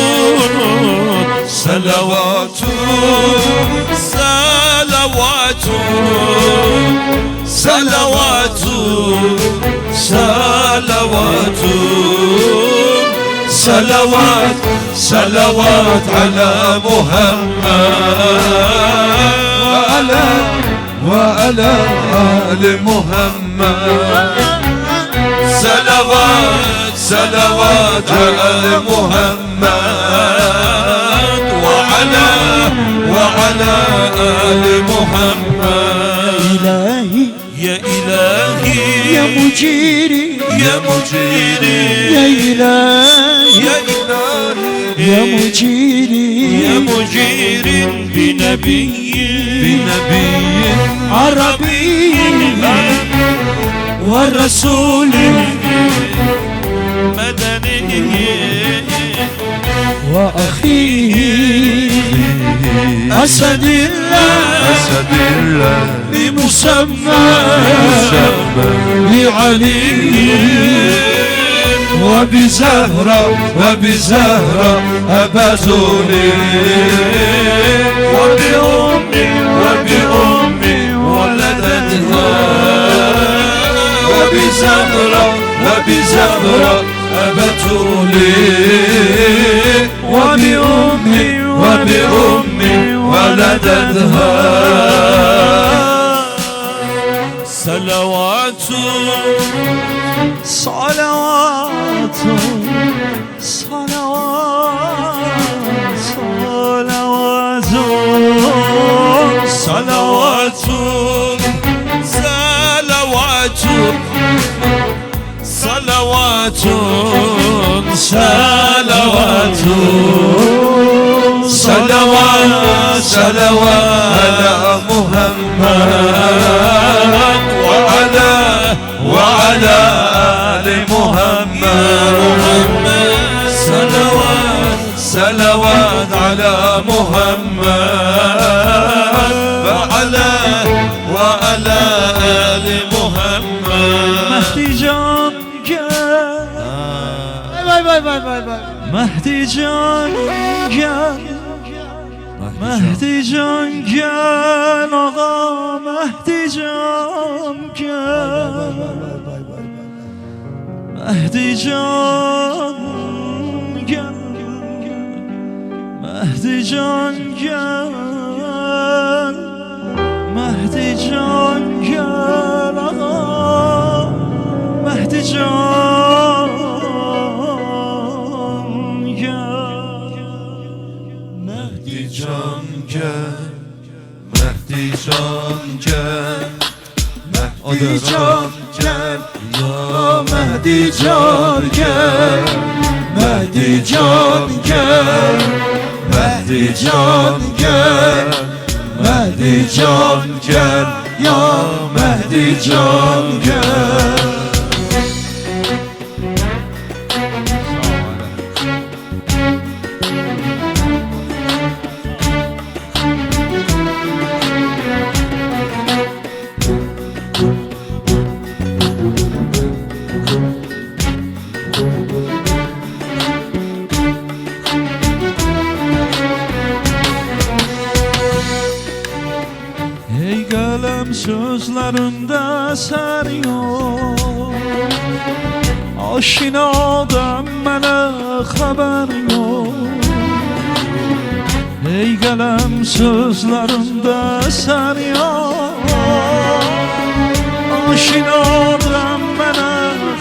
Speaker 2: salavatun, salavatun, salavatun, salavatun, salavat, salavat ala Muhammad وعلى آل محمد. صلوات صلوات على محمد وعلى آل محمد.
Speaker 1: إلهي
Speaker 2: يا إلهي
Speaker 1: يا مجيري
Speaker 2: يا مجيري
Speaker 1: يا إلهي
Speaker 2: يا إلهي
Speaker 1: يا مجيري
Speaker 2: يا مجير بنبي
Speaker 1: عربي
Speaker 2: ورسول مدني
Speaker 1: وأخيه أسد الله بمسمى لعلي
Speaker 2: وبزهرة أبازولي وبأمي ولدتها وبزهرة أبتولي وبأمي ولدتها. صلوات
Speaker 1: صلوات صلوات صلوات
Speaker 2: صلوات صلوات صلوات صلوات صلوات على محمد وعلى آل محمد. صلوات صلوات على محمد وعلى آل محمد.
Speaker 1: مهدي جان gel. Vay vay vay vay vay. Mehdi can gel. Mehdi can gel ağa, Mehdi can gel. Mehdi can gel. Mehdi can gel. Mehdi can gel ağa, Mehdi can gel.
Speaker 2: Mehdi can gel, Mehdi can gel, Mehdi can gel,
Speaker 1: Ya Mehdi can gel, Mehdi can gel, Mehdi can gel, Mehdi
Speaker 2: Mehdi can gel, ya Mehdi can gel.
Speaker 5: Ey kalem sözlerinde ser yok, aşinadan mənə xəbər yok. Ey kalem sözlerinde ser yok, aşinadan mənə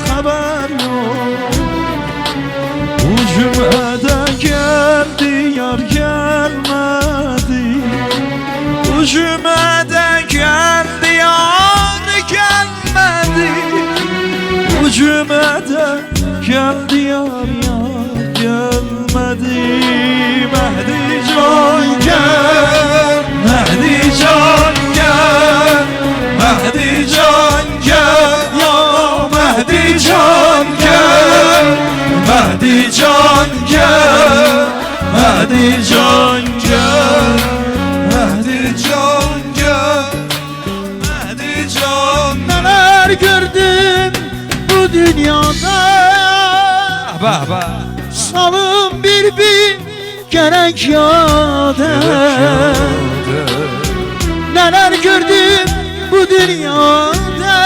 Speaker 5: xəbər yok. Bu cümlədə geldi yar gelmedi, bu cümlədə geldi yar gelmedi, bu cümlədə geldi yar gelmedi. Mehdi can gel, Mehdi can gel, Mehdi can gel, ya Mehdi can gel, Mehdi can gel, Mehdi can gel, Mehdi can gel, Mehdi can.
Speaker 1: Neler gördüm bu dünyada, salım bir gerek yada. Neler gördüm bu dünyada,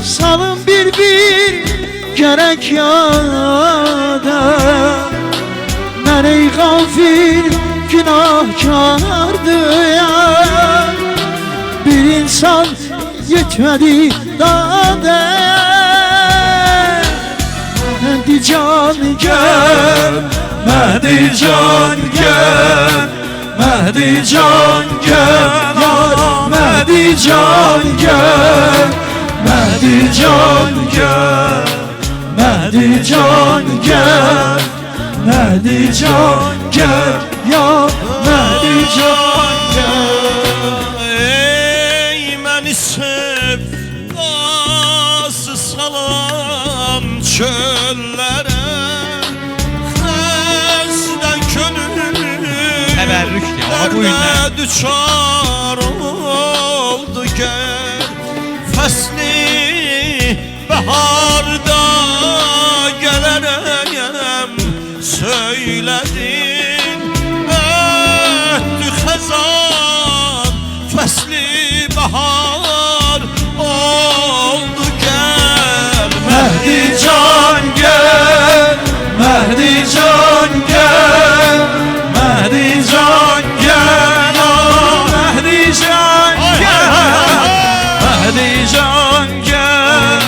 Speaker 1: salım bir gerek yada. Nerey gafil günahkardı ya, bir insan yetmedi dağda. Mehdi can gel,
Speaker 2: Mehdi can gel, Mehdi can gel, ya Mehdi can gel, Mehdi can gel, Mehdi can gel, Mehdi can gel, ya Mehdi can gel.
Speaker 4: Ey məni sev, qası salan çöllərə, xəstən könül
Speaker 5: Təbərrük ya, bu
Speaker 4: dərdə
Speaker 5: günlər.
Speaker 4: düçar oldu gəl. Fəsli bəharda gələrəm, söylədin ötdü xəzan. Fəsli bahar oldu gəl.
Speaker 2: Mehdi can gel, Mehdi can gel, Mehdi can gel, ya Mehdi can gel, Mehdi can gel,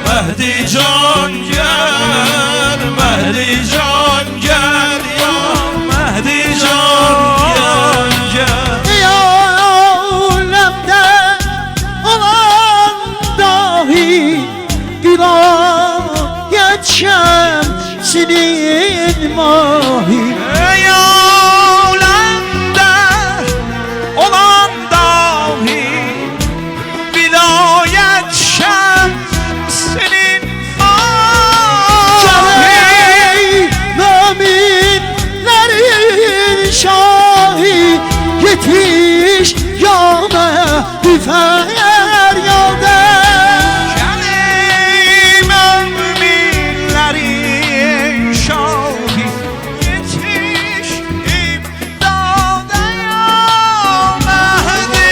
Speaker 2: Mehdi can gel, Mehdi can gel, ya Mehdi can gel.
Speaker 1: ya alemde olan dahi vilayet şemsinin mahi.
Speaker 5: Ey alemde olan dahi vilayet şemsinin mahi.
Speaker 1: Ey müminlerin şahi, yetiş ya Mehdi feryade.
Speaker 5: Kelim müminlerin şahi, yetiş imdada ya Mehdi.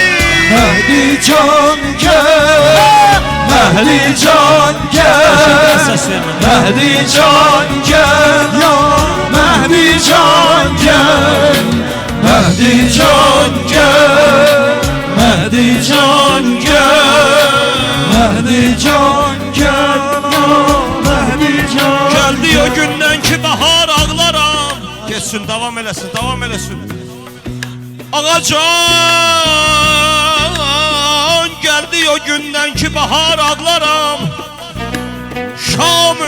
Speaker 2: Mehdi can gel, Mehdi can gel, Mehdi can gel, ya Mehdi can gel, Mehdi can gel, Mehdi can gel, Mehdi can gel, ya Mehdi can.
Speaker 4: Geldi o gündən ki bahar ağlaram. Geçsin, davam eləsin, davam eləsin. Ağacan, geldi o gündən ki bahar ağlaram. Şam-ı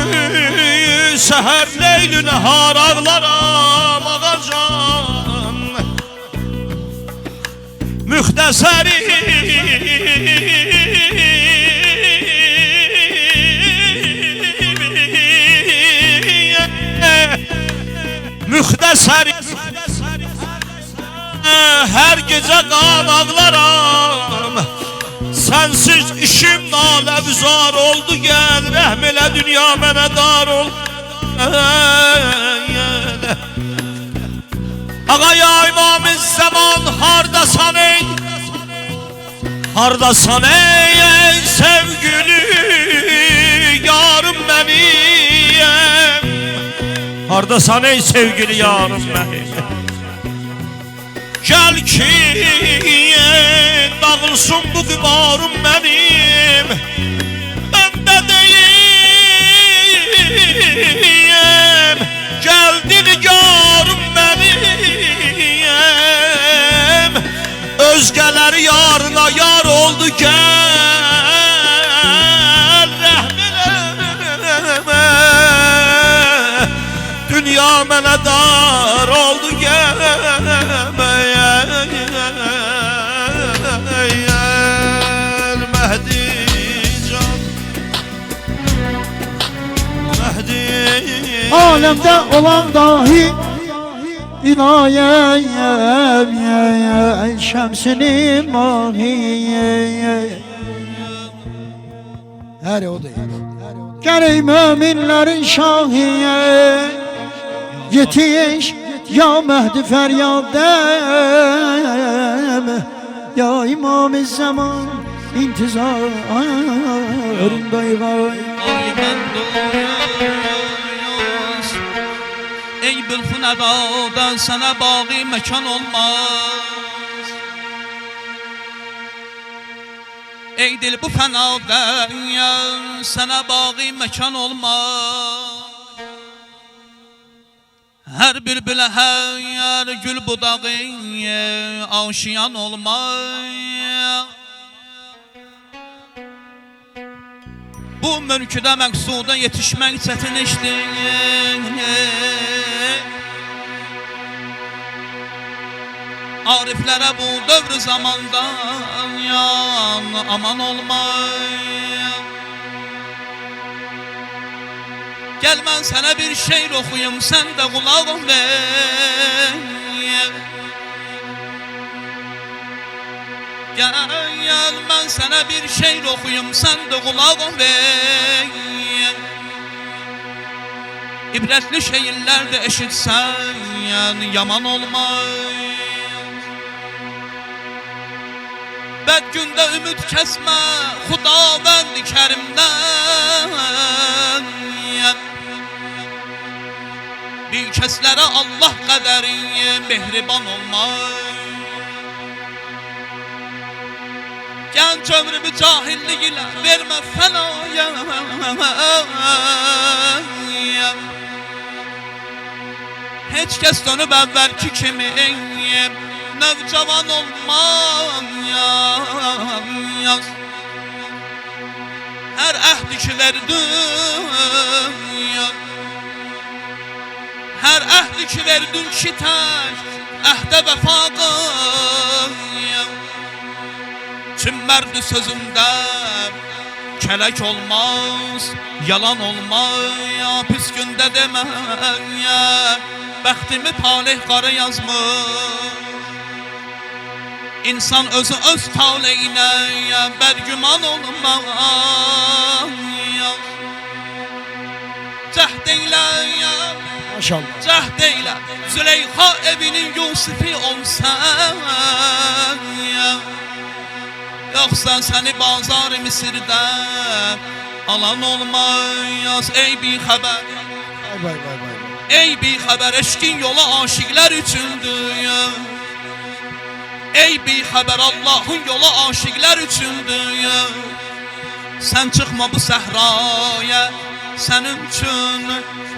Speaker 4: səhər leyl-i nəhar ağlaram. Ağacan,
Speaker 2: müxtəsəri müxtəsəri hər gecə qan ağlaram Sensiz işim naləvzar oldu Gəl rəhm elə dünya mənə dar ol Ağa ya İmam-ı Zaman hardasan ey Hardasan ey sevgili yarım benim Hardasan ey sevgili yarım benim Gel ki dağılsın bu gümarım benim Ömdə deyim Geldin yarım benim Özgeleri yarına yar oldu gel Rəhminəmə Dünya mənə dar oldu gel Mehdi can Mehdi
Speaker 1: Alemde olan dahi İnayem şemsinin mahiye Her o değil Gerey müminlerin şahiye Yetiş ya Mehdi feryadem Ya İmam-ı Zaman intizarındayım
Speaker 3: Ey bülfünədadan sənə bağı məkan olmaz Ey dil bu fənadan sənə bağı məkan olmaz Hər bülbülə hər gül budağı aşiyan olmaz Bu mülküdə məqsuda yetişmək çətin işdir Ariflərə bu dövr zamandan aman olmaz Gəl mən sənə bir şeir oxuyum, sən də qulağım ver Gəl mən sənə bir şeir oxuyum, sən də qulağım ver İbrətli şeirlər də eşitsən, yaman olmaz Bəd gündə ümid kəsmə, Xudavənd-i Kərimdən Bir kəslərə Allah qədəri mehriban olmaz Gənc ömrümü cahillik ilə vermə fənaya Heç kəs dönüb əvvəlki kimi Növcavan olmaz Hər əhdi ki verdin Hər əhdi ki verdin ki tək Əhdə vəfa qıyım Kim mərdi sözündə Kələk olmaz Yalan olmaz Pis gündə demək Bəxtimi talih qara yazmış İnsan özü öz taleyinə Bədgüman olmaz Cəhd eylə
Speaker 1: Maşallah
Speaker 3: Cəhd eylə Züleyxa evinin Yusifi olsan Yoxsa səni bazar-ı Misirdə Alan olmaz Ey bir xəbər Ey bir xəbər eşkin yola aşiqlər üçündür Ey bir xəbər Allahın yola aşiqlər üçündür Sən çıxma bu səhraya Sənin üçün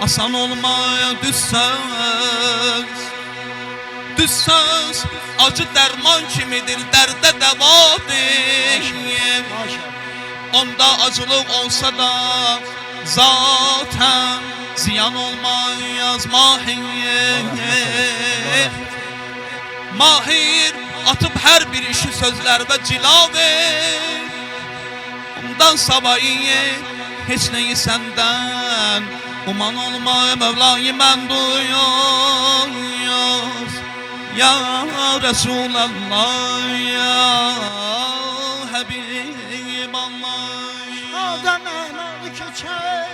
Speaker 3: asan olmaya düz söz Düz söz acı dərman kimidir Dərdə dəvadır Onda acılıq olsa da Zaten ziyan olmaz Mahir Mahir
Speaker 8: Atıb hər bir işi sözlərimə cilaver. Ondan savayı heç nəyi səndən uman olma Mevlayı mən duyuyor. Ya Resulallah, ya Habiballah.
Speaker 1: Adam ənalı keçər,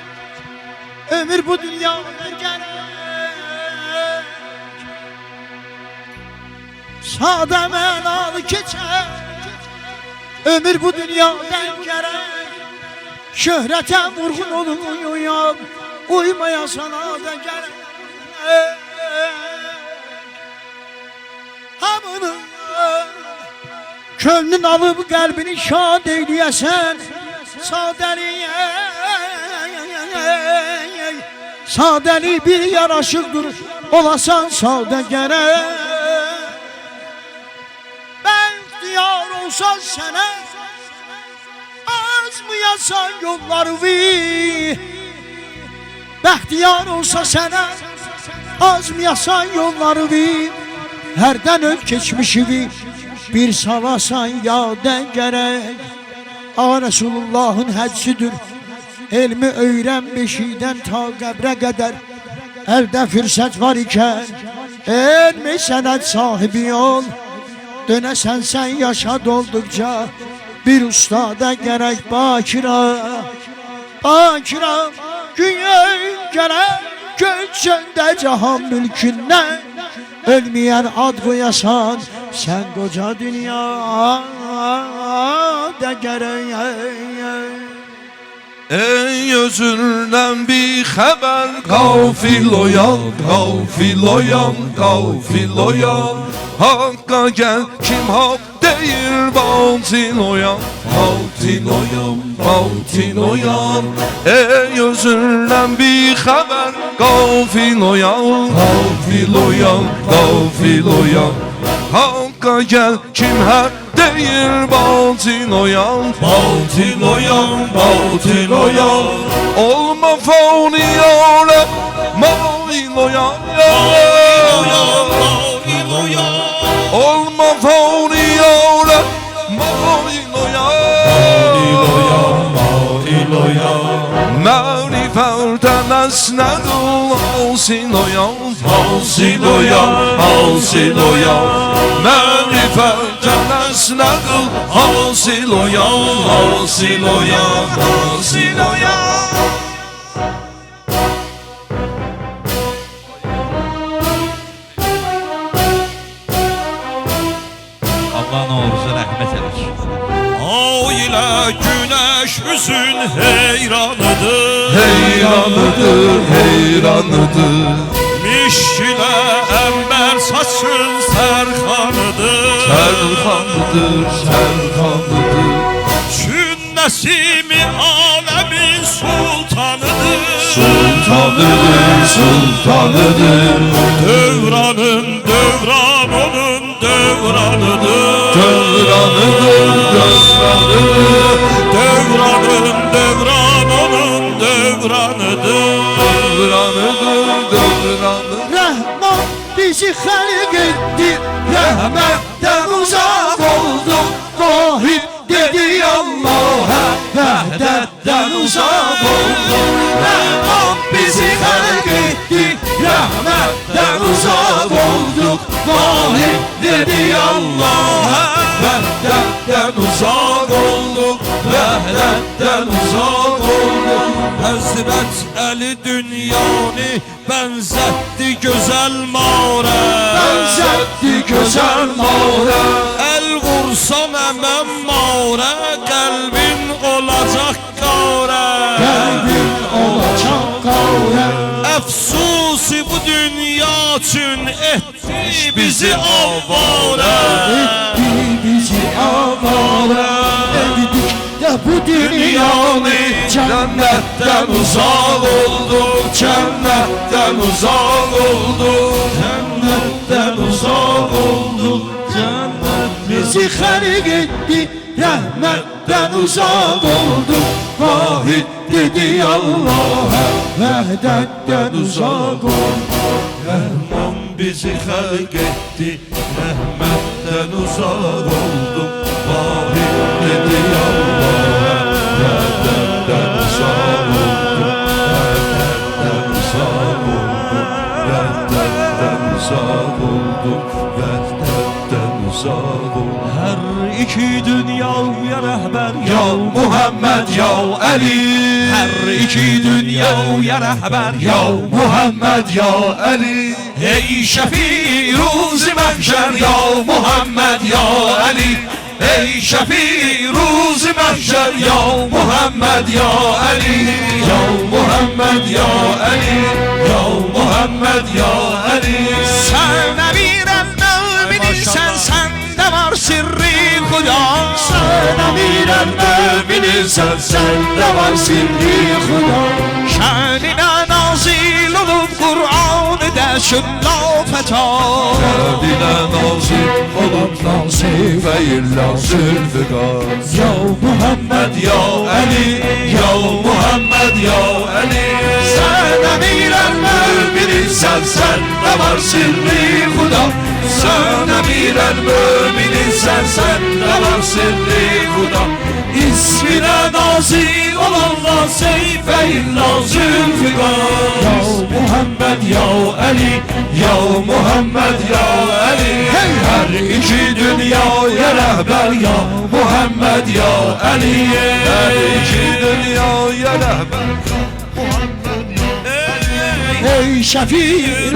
Speaker 1: ömür bu dünyada gərək. Sadə mənalı keçər, ömür bu dünyadan gərək. Şöhrətə vurğun olun uyuyam, uymaya sana da gərək. Hamının könlün alıp qəlbini şad eyləyəsən, sadəli bir yaraşıqdır, olasan sadə gərək. Bəxtiyar olsan sənə, azmayasan yolları Bəxtiyar olsa sənə, azmayasan yolları Hərdən öv keçmişivi bir salasan yadən gərək. Ağa Resulullah'ın həccüdür, elmi öyrən beşikdən ta qəbrə qədər. Əldə fürsət var ikən, elmi sənət sahibi ol. Dönəsən sən yaşad olduqca, bir ustada gərək bakira. Bakira, gün gərək, göçəndə cahan mülkündən. Ölmeyen ad koyasan sen koca dünyada gerek.
Speaker 6: Ey özünden bir haber, gafil oyan, gafil oyan, gafil oyan. Hakka gel, kim hak değil, batil oyan, batil oyan, batil oyan. Ey özünden bir haber, gafil oyan, gafil oyan, gafil oyan. Hakka gel, kim hak değil, batil oyan, batil oyan, batil oyan. Olma fani alem, mail oyan, olma fani alem, mail oyan, marifetten esnedul, hasil oyan, hasil oyan, hasil oyan. Marifetten esnedul, hasil oyan, hasil oyan, hasil oyan.
Speaker 5: Allah Novruz'a rəhmət edək.
Speaker 2: Ay ile güneş üzün heyranıdır,
Speaker 6: Heyranıdır, heyranıdır.
Speaker 2: Mişk ile ember saçın serhanıdır,
Speaker 6: Serhanıdır, serhanıdır.
Speaker 2: Çün nesimi alemin sultanıdır,
Speaker 6: Sultanıdır, sultanıdır.
Speaker 2: Dövranın dövran onun dövranıdır,
Speaker 6: Dövranıdır, dövranıdır.
Speaker 2: Dövranın dövran onun dövranıdır.
Speaker 6: Dövranıdır, dövranıdır.
Speaker 1: Rahman bizi halik etti, rahmetten uzak olduk. Vahid dedi Allah'a, vahdetten uzak olduk. Rahman bizi halik etti, rahmetten uzak olduk. Vahid dedi Allah'a, vahdetten uzak olduk. Vahdetten uzak olduk.
Speaker 2: Hazret Ali dünyanı benzetti güzel mağara,
Speaker 1: Benzetti güzel mağara.
Speaker 2: El vursan hemen mağara, kalbin olacak kavra.
Speaker 1: Kalbin olacak kavra.
Speaker 2: Efsusi bu dünya için etti bizi avara.
Speaker 1: Etti bizi avara. Ettik de bu dünyanı cennetten uzak olduk. Cennetten uzak olduk. Cennetten uzak olduk. Cennet bizi halik etti, rahmetten uzak olduk. Vahid dedi Allah'a, vahdetten uzak olduk. Rahman
Speaker 2: bizi xəlq etdi, rəhmətdən uzaq oldum. Vahid dedi Allah, rəhmətdən uzaq oldum, rəhmətdən uzaq oldum, rəhmətdən uzaq oldum, rəhmətdən uzaq oldum.
Speaker 8: Hər iki dünyaya rəhbər
Speaker 2: Ya Muhammed ya Ali,
Speaker 8: Hər iki dünyaya rəhbər
Speaker 2: ya Muhammed ya Ali.
Speaker 8: Ey şəfi ruzi məhşər
Speaker 2: Ya Muhammed ya Ali, ey şəfi ruzi məhşər ya Muhammed ya Ali, ya Muhammed ya Ali, ya Muhammed ya Ali.
Speaker 8: Sən əmirən möminsən, səndə var sirri xuda.
Speaker 2: Sən əmirən möminsən, səndə var sirri xuda.
Speaker 8: Şəninə nazil olub Qur'an-ı şülla fəta.
Speaker 2: Şəninə nazil olub nasifə illa zülfüqar. Ya Muhammed ya Ali, ya Muhammed ya Ali. Sən əmirən möminsən, səndə var sirri xuda. Sən əmirən möminsən, səndə var sirri xuda. İsminə nazil olanlar seyfə illa zülfüqar. Ya Muhammed ya Ali, ya Muhammed ya Ali. Hər iki dünyaya rəhbər ya Muhammed ya Ali. Hər iki dünyaya rəhbər ya Muhammed ya Ali. Ey şəfi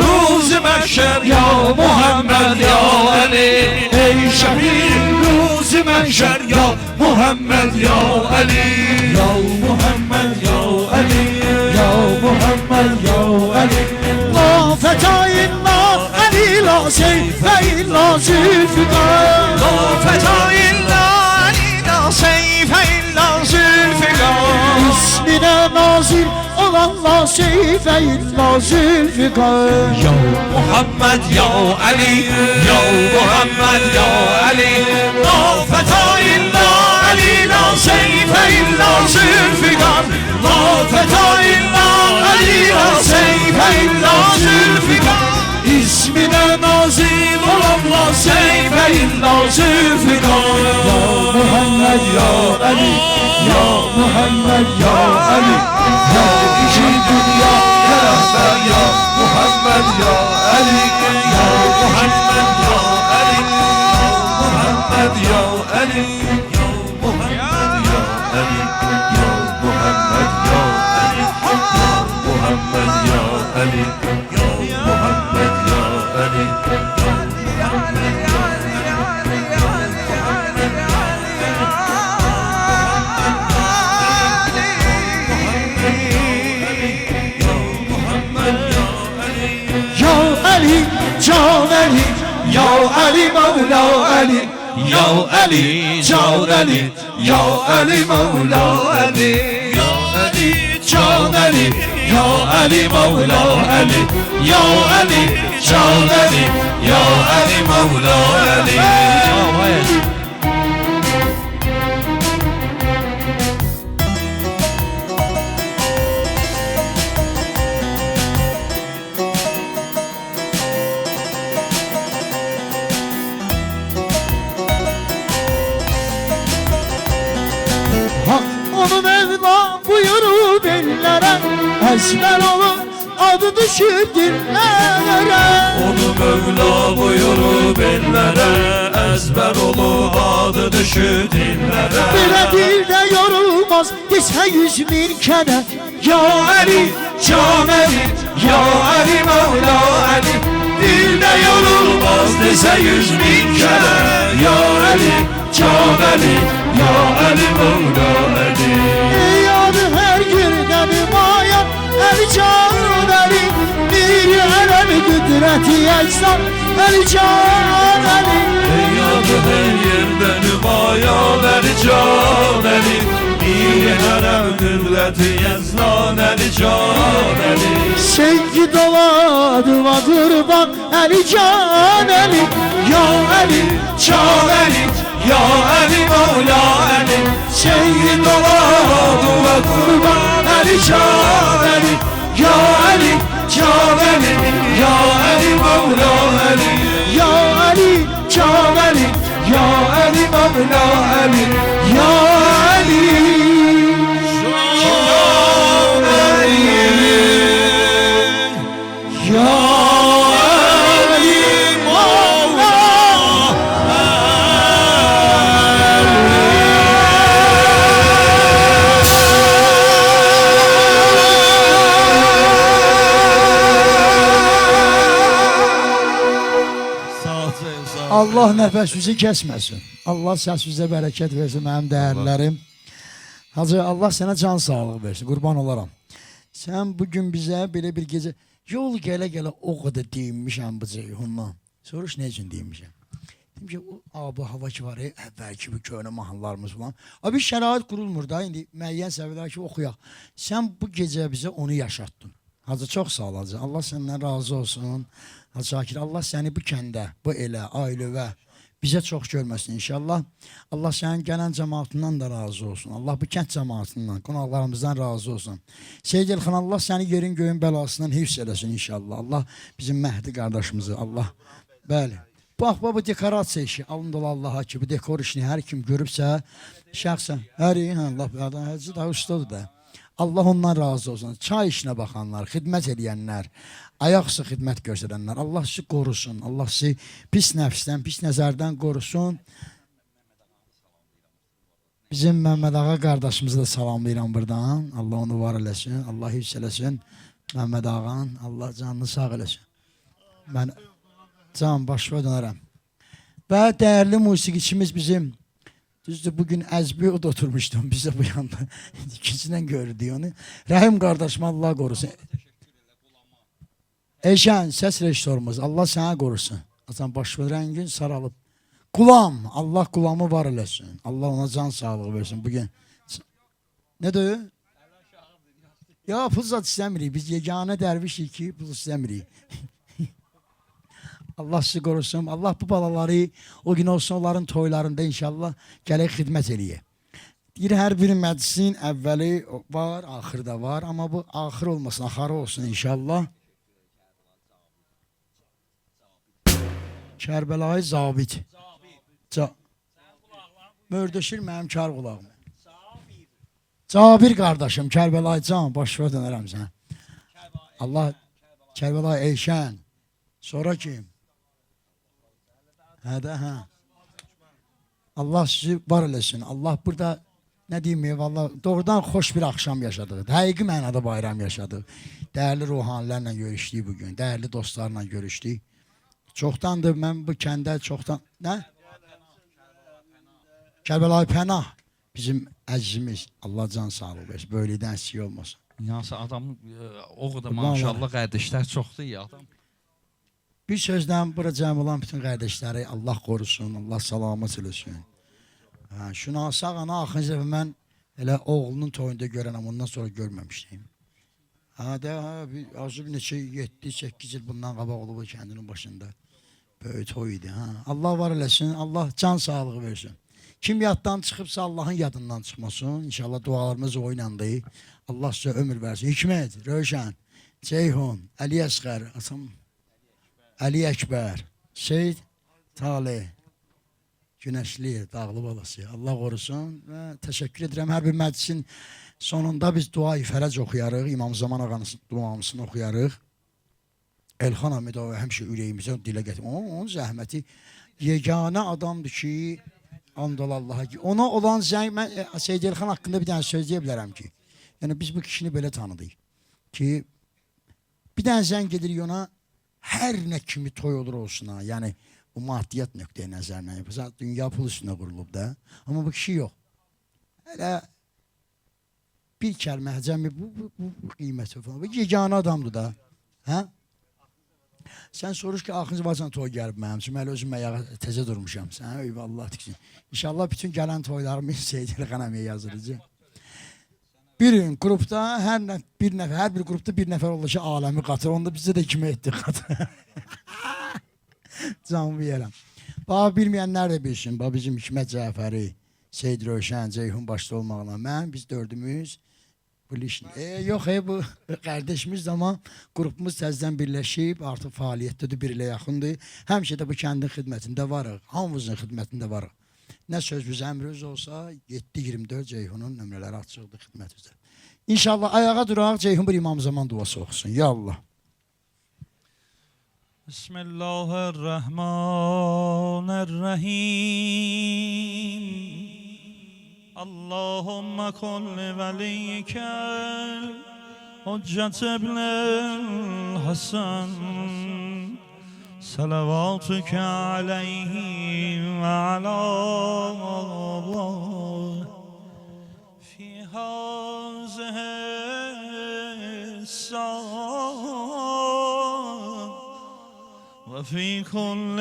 Speaker 2: ruzi məhşər ya Muhammed ya Ali. Ey şəfi ruzi məhşər ya Muhammed ya Ali, ya Muhammed ya Ali, ya Muhammed ya Ali.
Speaker 9: La fetayin la Ali la seyfe illa zülfüqar.
Speaker 8: La feta illa Ali la seyfe illa zülfüqar.
Speaker 9: İsmine nazil olan la seyfe illa zülfüqar.
Speaker 8: Ya Muhammed ya Ali, ya Muhammed ya Ali. La feta illa Ali la seyfe illa zülfüqar. La feta illa Ali la seyfe illa zülfüqar.
Speaker 2: İsmine nazil olan la seyfe illa zülfüqar. Ya Muhammed ya Ali, ya Muhammed ya Ali. Ya iki dünya ya rəhbər ya Muhammed ya Ali. Ya Muhammed ya Ali, ya Muhammed ya Ali. Ya Muhammed ya Ali, ya Muhammed ya Ali. Ya Muhammed ya Ali, ya Muhammed ya Ali. Ya Muhammed ya
Speaker 9: Ya Ali, Can Ali,
Speaker 2: Ya Ali Mevla Ali, Ya Ali Can Ali, Ya Ali Mevla Ali, Ya Ali Can Ali, Ya Ali Mevla Ali, Ya Ali Can Ali, Ya Ali Mevla Ali.
Speaker 9: Hak onu Mevla buyurur ellere. Ezber olur adı düşür dillere.
Speaker 2: Onu Mevla buyurur ellere, ezber olu adı düşü dillere.
Speaker 9: Bile dilde yorulmaz dese 100.000 kere.
Speaker 2: Ya Ali, Can Ali, Ya Ali Mevla Ali. Dilde yorulmaz dese 100.000 kere. Ya Ali, Can Ali, Ya Ali Mevla Ali.
Speaker 9: Ey adı her günde nümayan El Can Ali. Bir alem kudreti eczan El Can Ali.
Speaker 2: Ey adı her yerde nümayan Ali Can Ali. İyilere kudreti eczan Ali Can Ali.
Speaker 9: Sevgi doladıma kurban Ali Can Ali.
Speaker 2: Ya Ali, Can Ali, Ya Ali Mevla Ali. Sevgi doladı ve kurban Ali Can Ali. Ya Ali, Can Ali, Ya Ali Mevla Ali,
Speaker 9: Ya Ali,
Speaker 2: Can Ali, Ya Ali Mevla Ali, Ya Ali, Can Ali, Ya Ali Mevla
Speaker 1: Allah nəfəsinizi kəsməsin. Allah səsinizə bərəkət versin mənim dəyərlərim. Hacı Allah sənə can sağlığı versin. Qurban olaram. Sən bugün bizə belə bir gecə yol gələ-gələ o qədər deyinmişəm bu Ceyhundan. Soruş nə üçün deyinmişəm? Dedim ki, o abu hava ki var, əvvəlki bu köhnə mahallarımız falan. Abi şərait qurulmur da, indi müəyyən səviyyələr ki oxuyaq. Sən bu gecə bizə onu yaşatdın. Hacı çox sağ ol hacı. Allah səndən razı olsun. Hacı Şakir, Allah səni bu kəndə, bu elə, ailəvə bizə çox görməsin inşallah. Allah sənin gələn cəmaatından da razı olsun. Allah bu kənd cəmaatından, qonaqlarımızdan razı olsun. Seyyid Elxan, Allah səni yerin göyün bəlasından hifz eləsin inşallah. Allah bizim Məhdi qardaşımızı, Allah. Bəli. Bax, bu dekorasiya işi, alın dolu Allaha ki, bu dekor işini hər kim görübsə, şəxsən, Allah, həcı daha ustadır da. Allah ondan razı olsun. Çay işinə baxanlar, xidmət edənlər, ayaqüstü xidmət göstərənlər, Allah sizi qorusun. Allah sizi pis nəfsdən, pis nəzərdən qorusun. Bizim Məhməd Ağa qardaşımızı da salamlayıram buradan. Allah onu var eləsin, Allah hifz eləsin. Məhməd Ağan, Allah canını sağ eləsin. Mən can başıma dönərəm. Və dəyərli musiqiçimiz bizim, düzdür, bugün Əzbi o da oturmuşdum bizə bu yanda. İkisindən gördük onu. Rəhim qardaşım Allah qorusun. Eşən, səs rejissorumuz, Allah sənə qorusun. Atan başvə rəngin saralıb. Qulam, Allah qulamı var eləsin. Allah ona can sağlığı versin bugün. Nə deyir? Ya pul zat istəmirik. Biz yeganə dərvişik ki, pul istəmirik. Allah sizi qorusun. Allah bu balaları o gün olsun onların toylarında inşallah gələk xidmət eləyə. Deyir, hər bir məclisin əvvəli var, axırı da var. Amma bu axır olmasın, axarı olsun inşallah. Kərbəlayı Zabit. Mördəşir mənim kar qulağım. Cabir qardaşım, Kərbəlayı Can, başına dönərəm sən. Allah, Kərbəlayı Eyşən. Sonra kim? Allah sizi var eləsin. Allah burada nə deyim, vallahi doğrudan xoş bir axşam yaşadıq. Həqiqi mənada bayram yaşadıq. Dəyərli ruhanilərlə görüşdük bugün. Dəyərli dostlarla görüşdük. Çoxdandır mən bu kəndə çoxdan... Nə? Kərbəlayı Pənah. Bizim əzizimiz. Allah can sağlığı versin. Böylədən əksik olmasın.
Speaker 3: Yansı adam o qədər maşallah qardaşlar çoxdur ya adam.
Speaker 1: Bir sözdən bura cəm olan bütün qardaşları Allah qorusun, Allah salamat eləsin. Şuna ana axıncı dəfə mən elə oğlunun toyunda görənəm, ondan sonra görməmişdim. Azı bir neçə 7-8 il bundan qabaq olub kəndinin başında. Böyük toy idi. Allah var eləsin, Allah can sağlığı versin. Kim yaddan çıxıbsa Allahın yadından çıxmasın. İnşallah dualarımız o inandı. Allah sizə ömür versin. Hikmət, Rövşən, Ceyhun, Əli Əsqər, Əli Əkbər, Seyyid Talih, Günəşli, Dağlı balası. Allah qorusun və təşəkkür edirəm. Hər bir məclisin sonunda biz dua-i fərəc oxuyarıq. İmam Zaman ağanın duamızını oxuyarıq. Elxan Hamidov həmişə ürəyimizə dilə gətirir. Onun zəhməti yeganə adamdır ki, andol Allaha ki. Ona olan zəng, mən Seyyid Elxan haqqında bir dənə söz deyə bilərəm ki, yəni biz bu kişini belə tanıdıq ki, bir dənə zəng edirik ona, hər nə kimi toy olur olsun ha, yəni bu maddiyyat nöqteyi nəzərlə yapırsa, dünya pul üstünə qurulub da, amma bu kişi yox. Hələ bir kəlmə həcəmi bu qiyməti falan, bu yeganə adamdır da, hə? Sən soruş ki, axıncı bacan toy gəlib mənim üçün, mən özüm ayağa təzə durmuşam, sən eyvallah tiksin. İnşallah bütün gələn toylarımı Seyyid Elxan əmiyə yazılacaq. Bir qrupda, hər bir qrupda bir nəfər olur ki, aləmi qatır, onda bizdə də kimi etdik qatır. Canımı yerəm. Bax, bilməyənlər də bilsin, bax, bizim Hikmət Cəfəri, Seyyid Rövşən, Ceyhun başda olmaqla mən, biz dördümüz Yox, bu qardaşımız zaman qrupumuz təzədən birləşib, artıq fəaliyyətdədir, bir ilə yaxındır. Həmişə də bu kəndin xidmətində varıq, hamımızın xidmətində varıq. Nə sözümüz, əmrimiz olsa 7-24 Ceyhunun nömrələri açıqdır xidmətimizdə. İnşallah ayağa duraq, Ceyhun bir İmam Zaman duası oxusun. Ya Allah.
Speaker 3: Bismillahirrahmanirrahim. اللهم كن لوليك حجة ابن الحسن صلواتك عليه وعلى في هذه الساعة وفي كل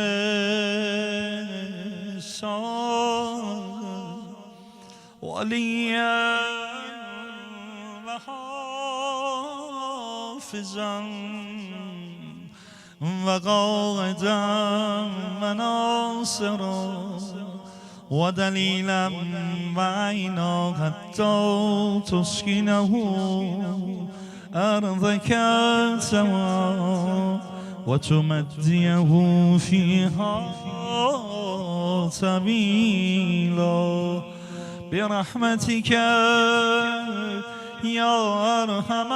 Speaker 3: ساعة وليا وحافظا وقائدا وناصرا ودليلا وعينا حتى تسكنه أرضك سوا وتمديه فيها سبيلا برحمتك یا ارحم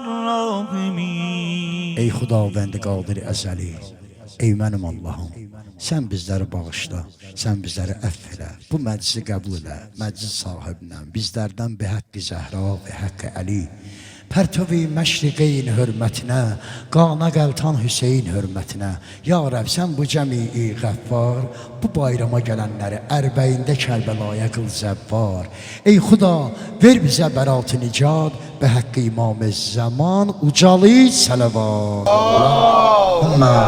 Speaker 3: الراحمین.
Speaker 1: Ey Xudavənd Qadir Əzəli, ey mənim Allahım, sən bizləri bağışla, sən bizləri əff elə, bu məclisi qəbul elə, məclis sahibinə, bizlərdən bi haqqı Zəhra və haqqı Əli, pərtövi məşriqeyn hörmətinə, qana qəltan Hüseyin hörmətinə, ya Rəb, sən bu cəmi-i qəffar, bu bayrama gələnləri ərbəyində Kərbəlaya qıl zəvvar. Ey Xuda, ver bizə bərat-ı nicad, bə haqqı İmam-ı Zaman, ucalı sələvat. Allahümmə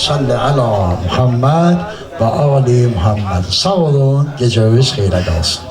Speaker 1: salli alə Muhammed və ali Muhammed. Sağ olun, gecəniz xeyrə qalsın.